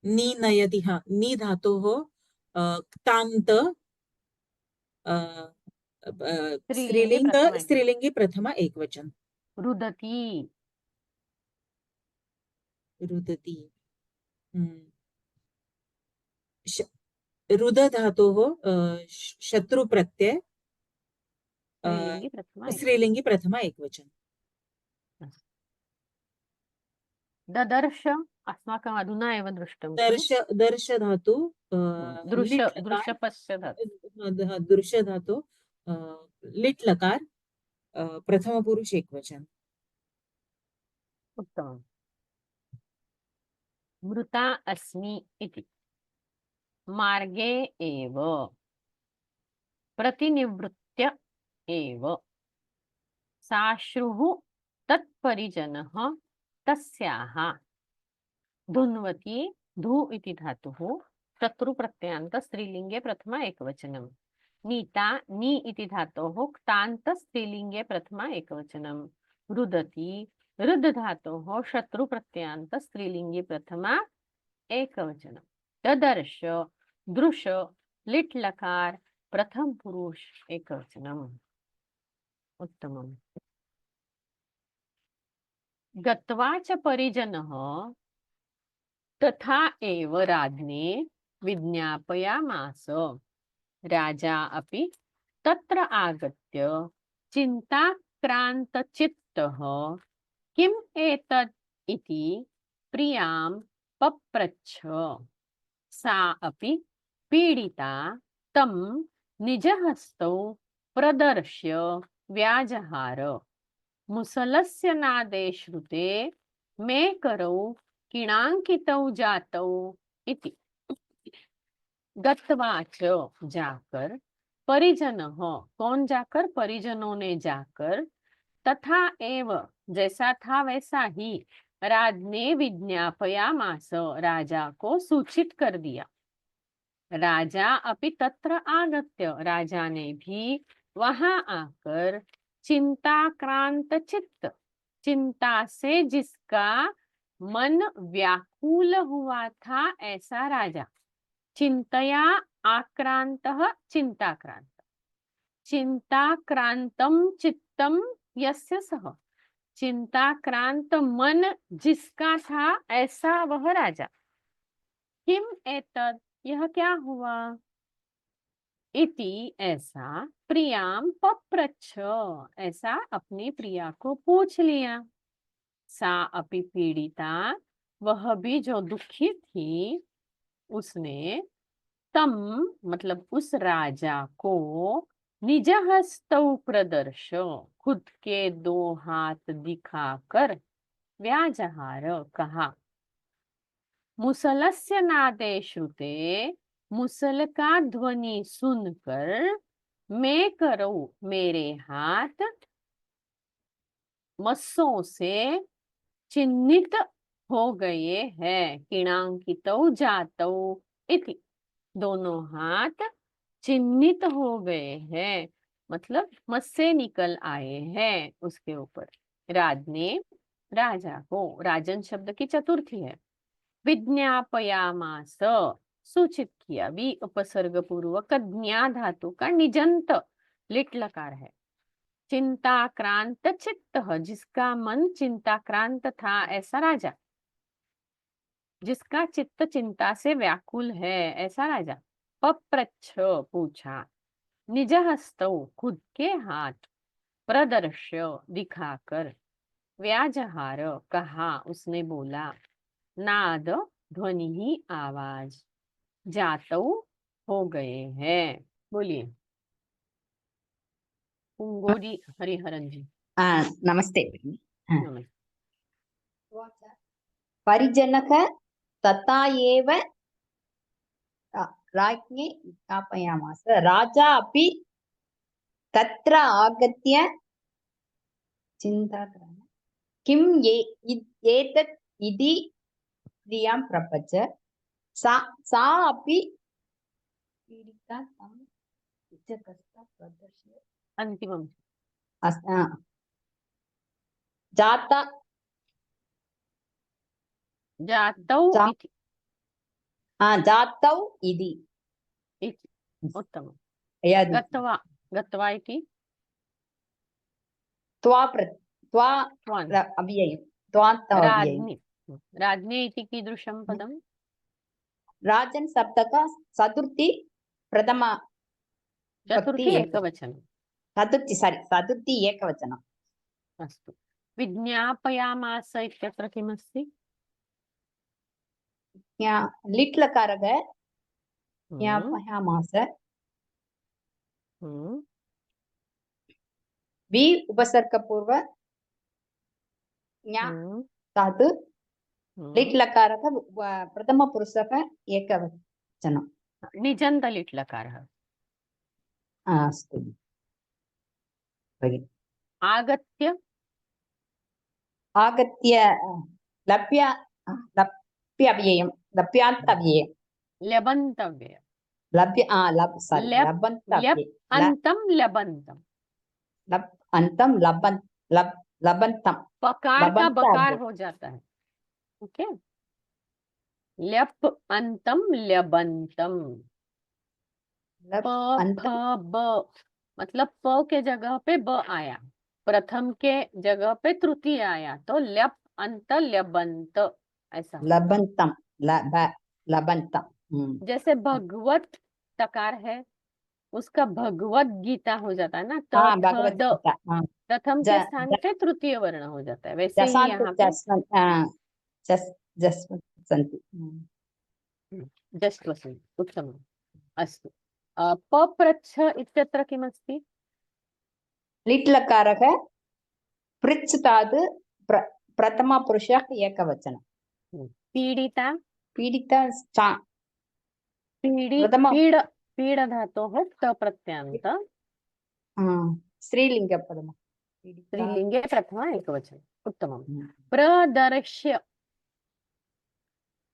नी नयति हाँ नी धातु हो क्तांत स्त्रीलिंगी प्रथमा एक वचन रुदती रुदती रुद धातु हो शत्रु प्रत्यय स्त्रीलिंगी प्रथमा एक वचन ददर्श अस्माकम् अधुना एव दृष्टं दर्श धातु दृश्यपश्य धातु दृश्य धातु लिट् लकार प्रथम पुरुष एक वचन उत्तमम् मृता अस्मि इति मार्गे एव प्रतिनिवृत्य एव साश्रुः तत्परिजनः तस्याः धुन्वति धु इति धातुः शत्रुप्रत्ययान्त स्त्रीलिङ्गे प्रथमा एकवचनं नीता नी इति धातोः क्तान्त स्त्रीलिङ्गे प्रथमा एकवचनं रुदति रुद् धातोः शत्रुप्रत्ययान्त स्त्रीलिङ्गे प्रथमा एकवचनं ददर्श दृश लिट् लकार प्रथम पुरुष एकवचनम् उत्तमम् गत्वा च परिजनः तथा एव राज्ञे विज्ञापयामास राजा अपि तत्र आगत्य चिन्ताक्रान्तचित्तः किम् एतत् इति प्रियां पप्रच्छ सा अपि पीडिता तं निजहस्तौ प्रदर्श्य व्याजहार मुसलस्य नादे श्रुते मे करौ किणांकितौ जातौ इति गत्वा च जाकर परिजनः कौन जाकर परिजनों ने जाकर तथा एव जैसा था वैसा ही राज्ञे विज्ञापयामास राजा को सूचित कर दिया राजा अपि तत्र आगत्य राजा ने भी वहां आकर चिंताक्रांत चित्त चिंता से जिसका मन व्याकुल हुआ था ऐसा राजा चिंतया आक्रांतः चिंताक्रांत चिंताक्रांतम चित्तम यस्य सह चिंताक्रांत मन जिसका था ऐसा वह राजा किम एतद यह क्या हुआ इति ऐसा प्रियाम पप्रच्छ ऐसा अपनी प्रिया को पूछ लिया सा अपि पीड़िता वह भी जो दुखी थी उसने तम मतलब उस राजा को निज हस्तौ प्रदर्श खुद के 2 हाथ दिखाकर व्याजहार कहा मुसलस्य नादे श्रुते मुसल का ध्वनि सुनकर मैं करो मेरे हाथ मस्सों से चिन्हित हो गए हैं किणांकितौ जातौ इति दोनों हाथ चिन्हित हो गए हैं मतलब मस्से निकल आए हैं उसके ऊपर राज ने राजा को राजन शब्द की चतुर्थी है विज्ञापयामास सूचित किया। वि उपसर्ग पूर्वक ज्ञा धातु का निजंत लिट लकार है। चिंताक्रांत चित्त, जिसका मन चिंताक्रांत था, ऐसा राजा। जिसका चित्त चिंता से व्याकुल है, ऐसा राजा। पप्रच्छ, पूछा। निज हस्तौ, खुद के हाथ। प्रदर्श्य, दिखाकर। व्याजहार, कहा, उसने बोला। नाद, ध्वनि ही, आवाज। जातौ, हो गए हैं। बोलिए। पुंगोरी हरिहरन जी। नमस्ते भगिनि। नमस्ते। परिजनः तथा एव राज्ञे ज्ञापयामास। राजा अपि तत्र आगत्य चिन्ता किम् एतत् इति प्रियां प्रपञ्च। सा अपि पीडिता तं उच्चकस्ता प्रदर्श्य। अंतिमं। जाता जातौ इति। जातौ इति। उत्तमं। यद् गत्वा, गत्वा इति। त्वा त्वान्। अव्ययम्। त्वान्त अव्ययम्। राज्ञी। राज्ञे इति कीदृशं पदम्? राजन् शब्दः चतुर्थी प्रथम चतुर्थी एकवचनं। चतुर्थी एकवचनम्। अस्तु। विज्ञापयामास इत्यत्र किमस्ति? लिट् लकारः ज्ञापयामास। वि उपसर्गपूर्व ज्ञा धातु। लिट् लकारः प्रथमपुरुषः एकवचनम्। निजन्त लिट् लकारः। अस्तु भगिनि। आगत्य। आगत्य लप्यव्ययम्। लप्यान्त अव्ययम्। लबन्तव्य। अन्तं लबन्तं। पकार का बकार हो जाता है। ओके। ल्यप अंतम लबंतम। प ब, मतलब प के जगह पे ब आया, प्रथम के जगह पे तृतीय आया, तो ल्यप अंत लबंत, ऐसा। लबंतम। लबंतम। जैसे भगवत टकार है, उसका भगवत गीता हो जाता है ना। भगवत द गीता। प्रथम के स्थान पे तृतीय वर्ण हो जाता है। वैसे ही यहाँ पे जस्ट वसंत। उत्तमम्। अस्तु। पप्रच्छ इत्यत्र किमस्ति? लिट् लकारः पृच्छ धातु प्रथमपुरुषः एकवचनम्। पीडिता। पीडिता पीड धातोः ट प्रत्यान्त स्त्रीलिङ्गपदम्। स्त्रीलिङ्गे प्रथमा एकवचनम्। उत्तमम्। प्रदर्श्य।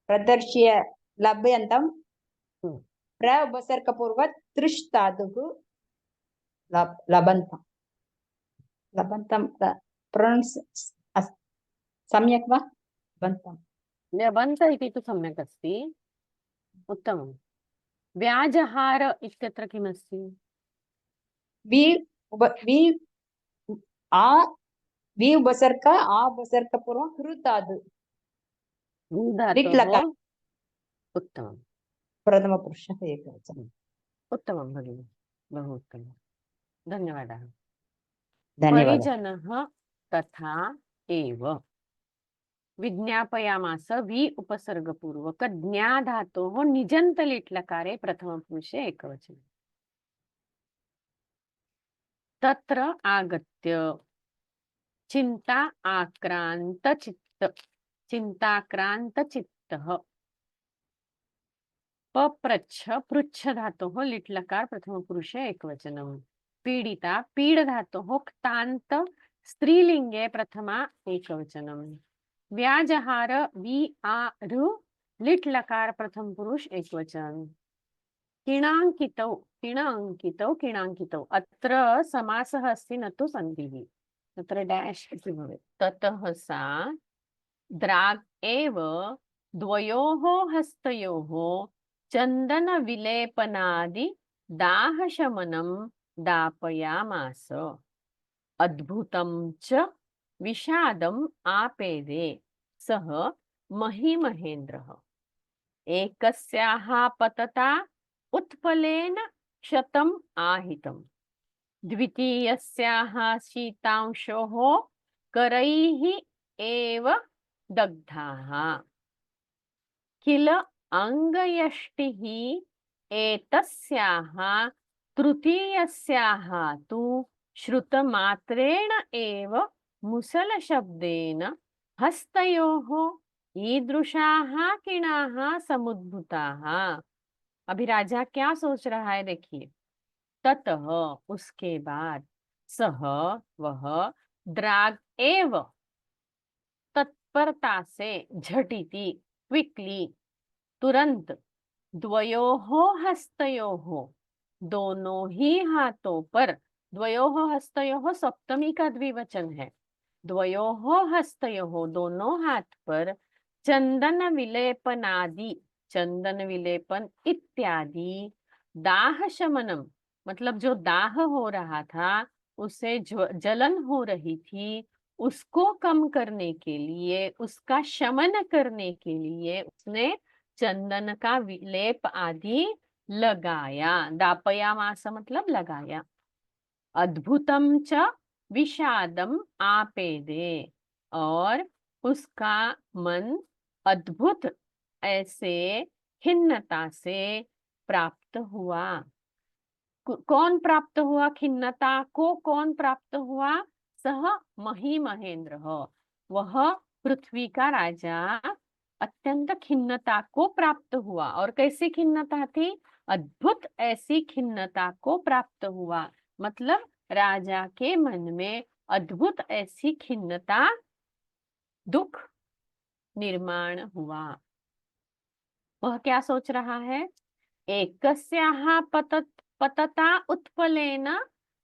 प्रदर्श्य लभ्यन्तं। प्र उपसर्गपूर्व तृष् धातुः लबन्तं। लबन्तं प्रोनौन्स् सम्यक् वा? लबन्तं। लबन्त इति तु सम्यक् अस्ति। उत्तमम्। व्याजहार इत्यत्र किमस्ति? वि उपसर्ग आ उपसर्गपूर्वं हृ धातु। लिट् लकार। उत्तमम्। प्रथमपुरुषः एकवचनम्। उत्तमं भगिनि, बहु उत्तमं। धन्यवादः। धन्यवादः। परिजनः तथा एव। विज्ञापयामास वि उपसर्गपूर्वक ज्ञा धातोः निजन्त लिट् लकारे प्रथमपुरुषे एकवचने। तत्र आगत्य। चिंता आक्रांत चित्त। चिंताक्रांत चित्तः। पप्रच्छ, पृच्छ धातोः लिट् लकार प्रथमपुरुषे एकवचनम्। पीडिता, पीड धातोः क्तान्त स्त्रीलिंगे प्रथमा एकवचनम्। व्याजहार वि आ ऋ लिट् लकार प्रथम पुरुष एकवचन। किणाङ्कितौ, किणाङ्कितौ, किणाङ्कितौ, अत्र समासः अस्ति न तु सन्धिः। तत्र डैश इति भवेत्। ततः सा द्राग् एव द्वयोः हस्तयोः चन्दनविलेपनादि दाहशमनं दापयामास। अद्भुतं च विषादम् आपेदे सः महीमहेन्द्रः। एकस्याः पतता उत्पलेन क्षतम् आहितम्। द्वितीयस्याः शीतांशोः करैः एव दग्धाः। किल अङ्गयष्टिः एतस्याः तृतीयस्याः तु श्रुतमात्रेण एव मुसलशब्देन हस्तयोः ईदृशाः किणाः समुद्भूताः। अभी राजा क्या सोच रहा है, देखिए। ततः उसके बाद सह वह द्राग एव तत्परता से झटिति क्विकली तुरंत द्वयोः हस्तयोः दोनों ही हाथों पर, द्वयोः हस्तयोः सप्तमी का द्विवचन है, द्वयोः हस्तयोः दोनों हाथ पर चंदन विलेपनादि, चंदन विलेपन इत्यादि दाह शमनम मतलब जो दाह हो रहा था, उसे जलन हो रही थी, उसको कम करने के लिए, उसका शमन करने के लिए उसने चंदन का विलेप आदि लगाया। दापयामास मतलब लगाया। अद्भुतम च विषादम आपेदे, और उसका मन अद्भुत ऐसे खिन्नता से प्राप्त हुआ। कौन प्राप्त हुआ? खिन्नता को कौन प्राप्त हुआ? सह महीमहेन्द्र, वह पृथ्वी का राजा अत्यंत खिन्नता को प्राप्त हुआ। और कैसी खिन्नता थी? अद्भुत ऐसी खिन्नता को प्राप्त हुआ, मतलब राजा के मन में अद्भुत ऐसी खिन्नता, दुख निर्माण हुआ। वह क्या सोच रहा है? एकस्याः पतता उत्पलेन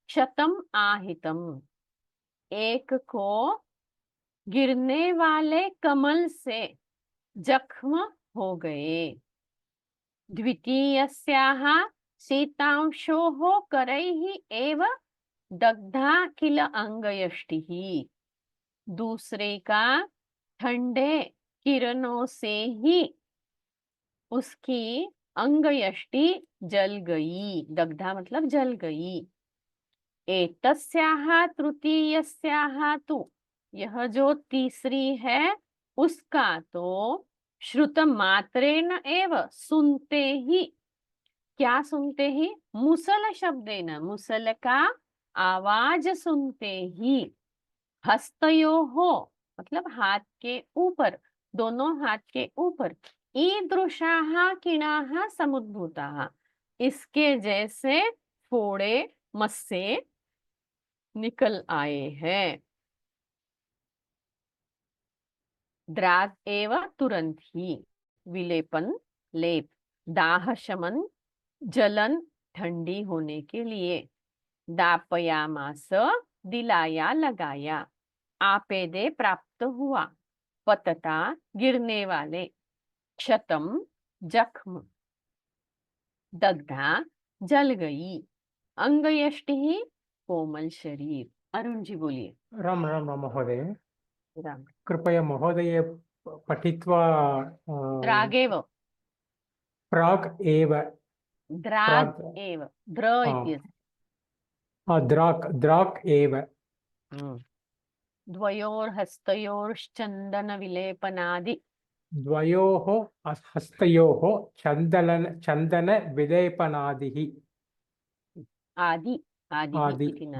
क्षतम आहितम, एक को गिरने वाले कमल से जख्म हो गए। द्वितीयस्याः शीतांशोः करैः एव दग्धा किल अंगयष्टिः, दूसरे का ठंडे किरणों से ही उसकी अंगयष्टि जल गई। दग्धा मतलब जल गई। एतस्याः तृतीयस्याः तु, यह जो तीसरी है उसका तो श्रुत मात्रेण एव, सुनते ही, क्या सुनते ही? मुसल शब्देन, मुसल का आवाज सुनते ही, हस्तयोः मतलब हाथ के ऊपर, दोनों हाथ के ऊपर, ईदृशाः किणाः समुद्भूताः, इसके जैसे फोड़े मस्से निकल आए हैं। द्राग एवं तुरंत ही, विलेपन लेप, दाह शमन जलन ठंडी होने के लिए, दापयामास दिलाया लगाया, आपेदे प्राप्त हुआ, पतता गिरने वाले, क्षतम जख्म, दग्धा जल गई, अंगयष्टि कोमल शरीर। अरुण जी बोलिए। राम राम राम महोदय, राम। कृपया महोदय पठित्वा द्रागेव, प्राक् एव द्राग एव, द्र इत्यस्य। द्राक् एव द्वयोर्हस्तयोश्चन्दन विलेपनादि, द्वयोः हस्तयोः चन्दन विलेपनादिः आदि आदि आदि इति न।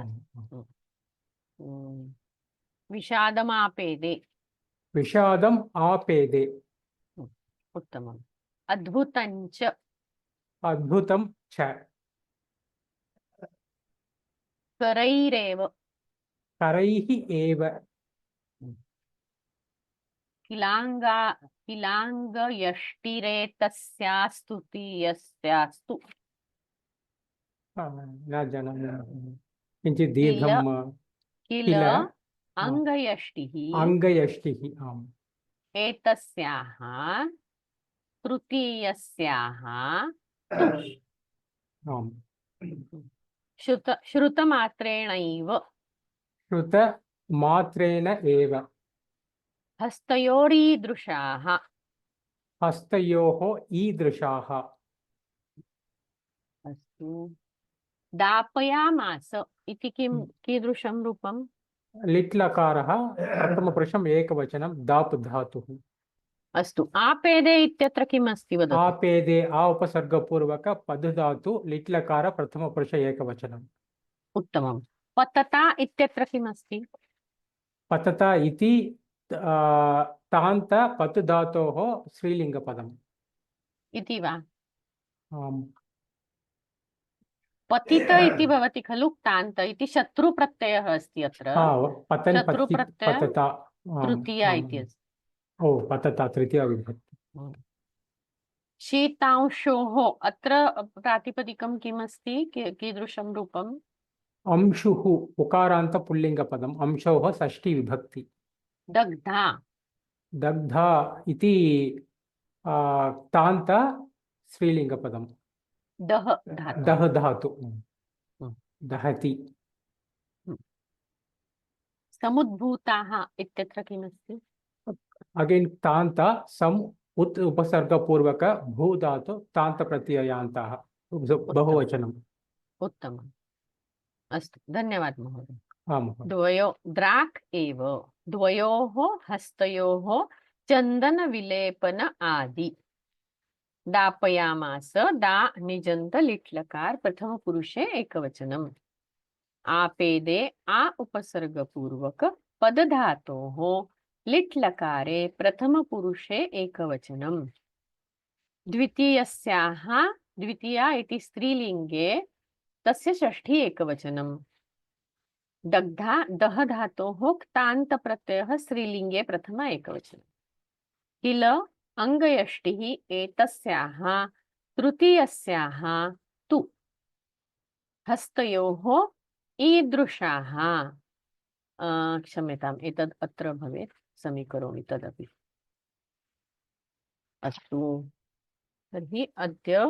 विषादमापेदे, विषादम् आपेदे। उत्तमम्। अद्भुतञ्च, अद्भुतं च करैरेव, करैः एव किलाङ्गयष्टिरेतस्यास्तु तीयस्यास्तु, न जानामि, किञ्चित् दीर्घं। किल किल अङ्गयष्टिः अङ्गयष्टिः, आम्, एतस्याः तृतीयस्याः तु आम् श्रुतमात्रेणैव श्रुतमात्रेण एव हस्तयोरीदृशाः हस्तयोः ईदृशाः अस्तु दापयामास इति किं कीदृशं रूपम् लिट् लकारः प्रथमपुरुषम् एकवचनं दाप् धातुः अस्तु आपेदे इत्यत्र किम् अस्ति वदतु आपेदे आ उपसर्गपूर्वक पद धातु लिट् लकार प्रथमपुरुष एकवचनम् उत्तमं पतता इत्यत्र किम् अस्ति पतता इति तान्त पत् धातोः स्त्रीलिङ्गपदम् इति वा आम् पतित इति भवति खलु क्तान्त इति शत्रुप्रत्ययः अस्ति अत्र पतन् पति शत्रुप्रत्यय पतता तृतीया इति अस्ति ओ पतता तृतीया विभक्ति शीतांशोः अत्र प्रातिपदिकं किम् अस्ति कीदृशं रूपम् अंशुः उकारान्त पुल्लिङ्गपदम् अंशोः षष्ठी विभक्ति दग्धा दग्धा इति तान्त स्त्रीलिङ्गपदम् दह धातु दह धातु दहति समुद्भूताः इत्यत्र किमस्ति अगेन तान्त सम उत् उपसर्गपूर्वक भू धातु तान्त प्रत्ययान्तः बहुवचनम् उत्तमम् अस्तु धन्यवादः महोदय आम् द्राक् एव द्वयोः हस्तयोः चन्दनविलेपन आदि दापयामास दा निजन्त लिट् लकार प्रथम पुरुषे एकवचनम् आपेदे आ उपसर्गपूर्वक पद धातोः लिट् लकारे प्रथम पुरुषे एकवचनम् द्वितीयस्याः द्वितीया इति स्त्रीलिङ्गे तस्य षष्ठी एकवचनम् दग्धा दह धातोः क्तान्त प्रत्ययः स्त्रीलिङ्गे प्रथम एकवचनम् किल अंगयष्टिः एतस्याः तृतीयस्याः तु हस्तयोः ईदृशाः क्षम्यताम् एतद् अत्र भवेत् समीकरोमि तदपि अस्तु तर्हि अद्य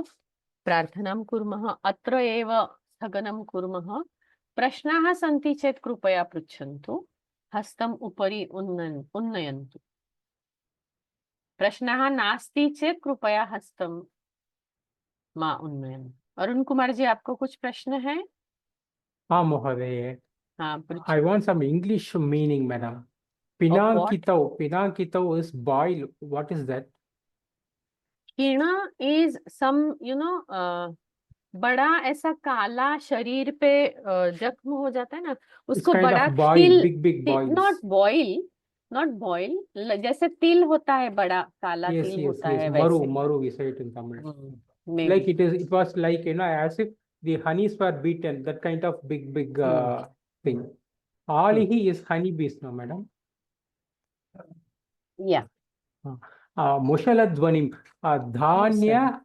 प्रार्थनां कुर्मः अत्र एव स्थगनं कुर्मः प्रश्नाः सन्ति चेत् कृपया पृच्छन्तु हस्तम् उपरि उन्नयन्तु प्रश्नः नास्ति चेत् कृपया हस्तं मा उन्नयन्तु अरुण कुमार जी आपको कुछ प्रश्न है हाँ महोदय हाँ I want some English meaning, madam. Pinakitau is boil. What is that? कीड़ा is some बड़ा ऐसा काला शरीर पे जख्म हो जाता है ना उसको kind बड़ा of boil, तिल big boils. not boil जैसे तिल होता है बड़ा काला Yes, तिल yes, होता yes. है Maru, वैसे maru, we say it in Tamil. maybe. Like it was like, as if the honeys were beaten, that kind of big thing. Alihi is honeybees, no, madam? Yeah. Mushaladhvanim, dhanya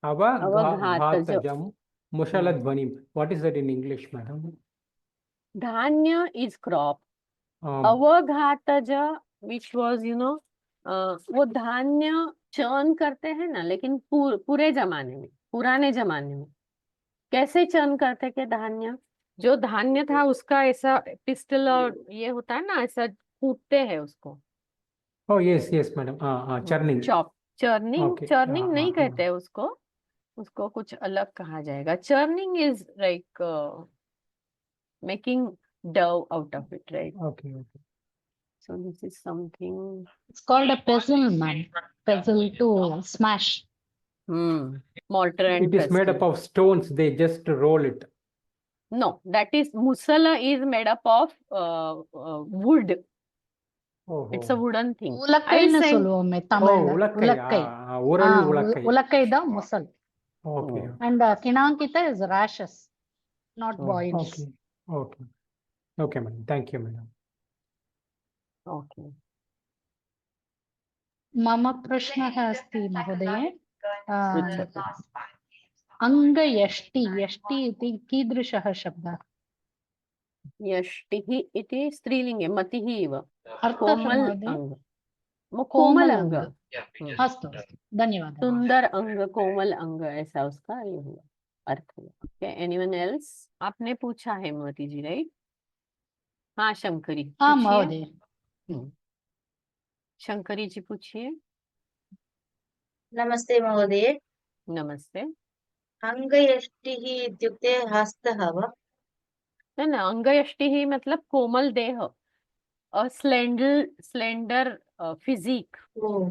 avaghatajam, mushaladhvanim. What is that in English, madam? Dhanya is crop. Um, अवघातज which was वो धान्य churn करते हैं ना लेकिन पूरे जमाने में पुराने जमाने में कैसे चर्न करते के धान्य जो धान्य था उसका ऐसा पिस्टल और ये होता है ना ऐसा कूटते हैं उसको oh, yes, madam. Churning. Churning नहीं कहते हैं उसको कुछ अलग कहा जाएगा churning is like making dough out of it, right? Okay. So this is something. It's called a pestle, man. Pestle to smash. Mortar and It is made up of stones. They just roll it. No, that is musala is made up of wood. Oh, It's a wooden thing. Ulakkai சொல்லுவோமே தமிழ்ல ulakkai. Ulakkai. Ulakkai da musal. Okay. And kinakita is rashes, not boils. Okay. Okay, madam. Thank you, madam. Okay. मम प्रश्नः अस्ति महोदय अङ्गयष्टि यष्टि इति कीदृशः शब्दः यष्टिः इति स्त्रीलिङ्गे मतिः इव अर्थः कोमल महोदय अंग कोमल अंग। अस्तु अस्तु धन्यवादः सुंदर अंग, कोमल अंग, ऐसा उसका ये हुआ, अर्थ हुआ। Okay, anyone else? आपने पूछा है मोती जी, राइट? हाँ शंकरी आं पूछिए। महोदय। शंकरी जी पूछिए। नमस्ते महोदय। नमस्ते। अंगयष्टिः इत्युक्ते हस्तः वा? न अंगयष्टि ही मतलब कोमल देह, स्लेंडर फिजिक। ओ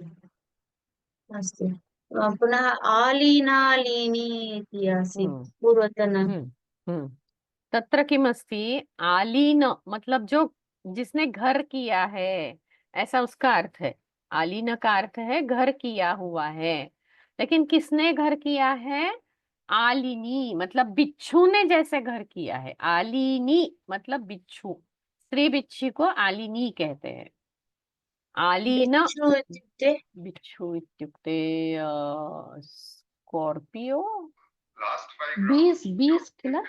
अस्तु। पुनः आलीनालीनी इति आसीत् पूर्वतन। तत्र किमस्ति? आलीन मतलब जो जिसने घर किया है, ऐसा उसका अर्थ है। आलीन का अर्थ है घर किया हुआ है, लेकिन किसने घर किया है? आलिनी मतलब बिच्छू ने जैसे घर किया है। आलिनी मतलब बिच्छू, स्त्री बिच्छू को आलिनी कहते हैं। आलीन बिच्छू इत्युक्ते बिच्छू इत्युक्ते स्कॉर्पियो। बीस् किल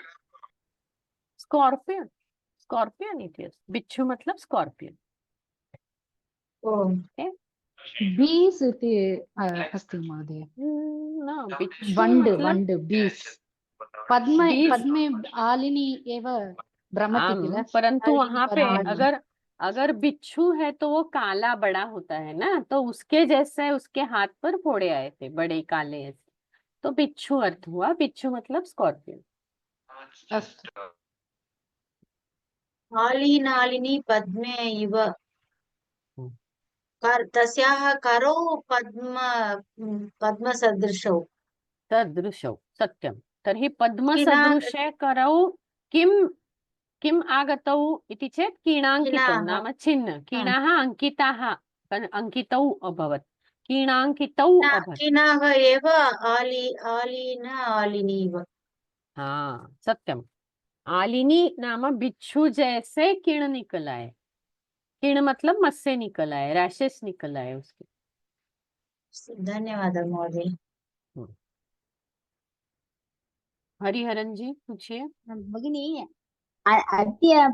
स्कॉर्पियन, स्कॉर्पियन इति अस्ति। बिच्छू मतलब स्कॉर्पियन। ओ बीस् इति अस्ति महोदय। न बिच्छू वण्ड् मतलब बीस् पद्मे बीज। पद्मे आलिनी एव भ्रमति किल। परंतु वहां पे आलिनी अगर बिच्छू है तो वो काला बड़ा होता है ना, तो उसके जैसे उसके हाथ पर फोड़े आए थे बड़े काले ऐसे, तो बिच्छू अर्थ हुआ। बिच्छू मतलब स्कॉर्पियन। अस्तु आलीनालिनी पद्मे इव। तस्याः करौ पद्मसदृशौ। सदृशौ, सत्यं। तर्हि किना पद्मसदृशे करौ किम् आगतौ इति चेत् कीणाङ्कितौ, किनाः नाम छिन्न। कीणाः अङ्किताः, अङ्कितौ अभवत्, कीणाङ्कितौ अभवत्। किनाः एव आलिनी इव। हाँ सत्यम। आलिनी नाम बिच्छू जैसे किण निकल आए। किण मतलब मस्से निकल आए, रैशेस निकल आए उसके। धन्यवादः महोदय। हरिहरन जी पूछिए। भगिनी अद्य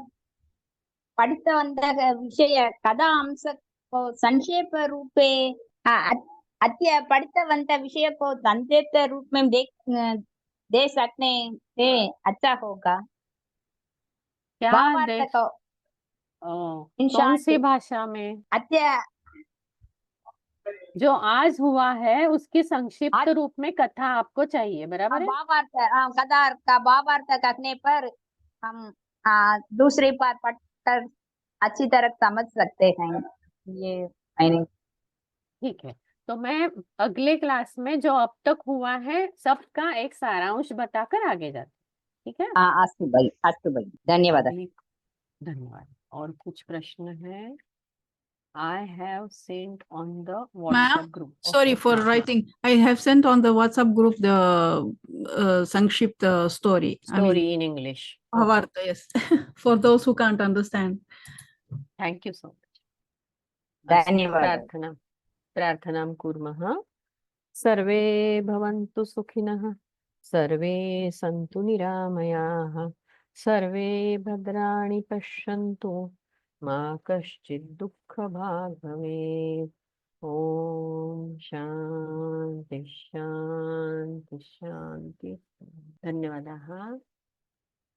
पठितवन्तः विषय कदा अंश को संक्षेप रूपे अद्य पठितवन्तः विषय को संक्षेप रूप में दे सकने से अच्छा होगा। क्या दे? भावार्थ को कौन सी भाषा में? अद्य जो आज हुआ है उसकी संक्षिप्त रूप में कथा आपको चाहिए, बराबर है? भावार्थ कथा का भावार्थ करने पर हम दूसरी बार पढ़कर अच्छी तरह समझ सकते हैं। ये मैंने ठीक है, तो मैं अगले क्लास में जो अब तक हुआ है सबका एक सारांश बताकर आगे जाते, ठीक है? अस्तु भगिनी, धन्यवाद। धन्यवाद। और कुछ प्रश्न है? I have sent on the Ma'am, WhatsApp group. sorry Okay, for हाँ, writing. I have sent on the WhatsApp group the Sankshipt story. story in English. Okay. Bhavartha, yes. For those who can't understand. Thank you so much. धन्यवादः। प्रार्थनां कुर्मः। सर्वे भवन्तु सुखिनः, सर्वे सन्तु निरामयाः, सर्वे भद्राणि पश्यन्तु, मा कश्चित् दुःखभाग् भवेत्। ॐ शान्ति शान्ति शान्ति। धन्यवादाः।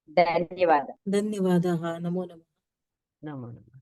धन्यवादः। धन्यवादः। नमो नमः। नमो नमः।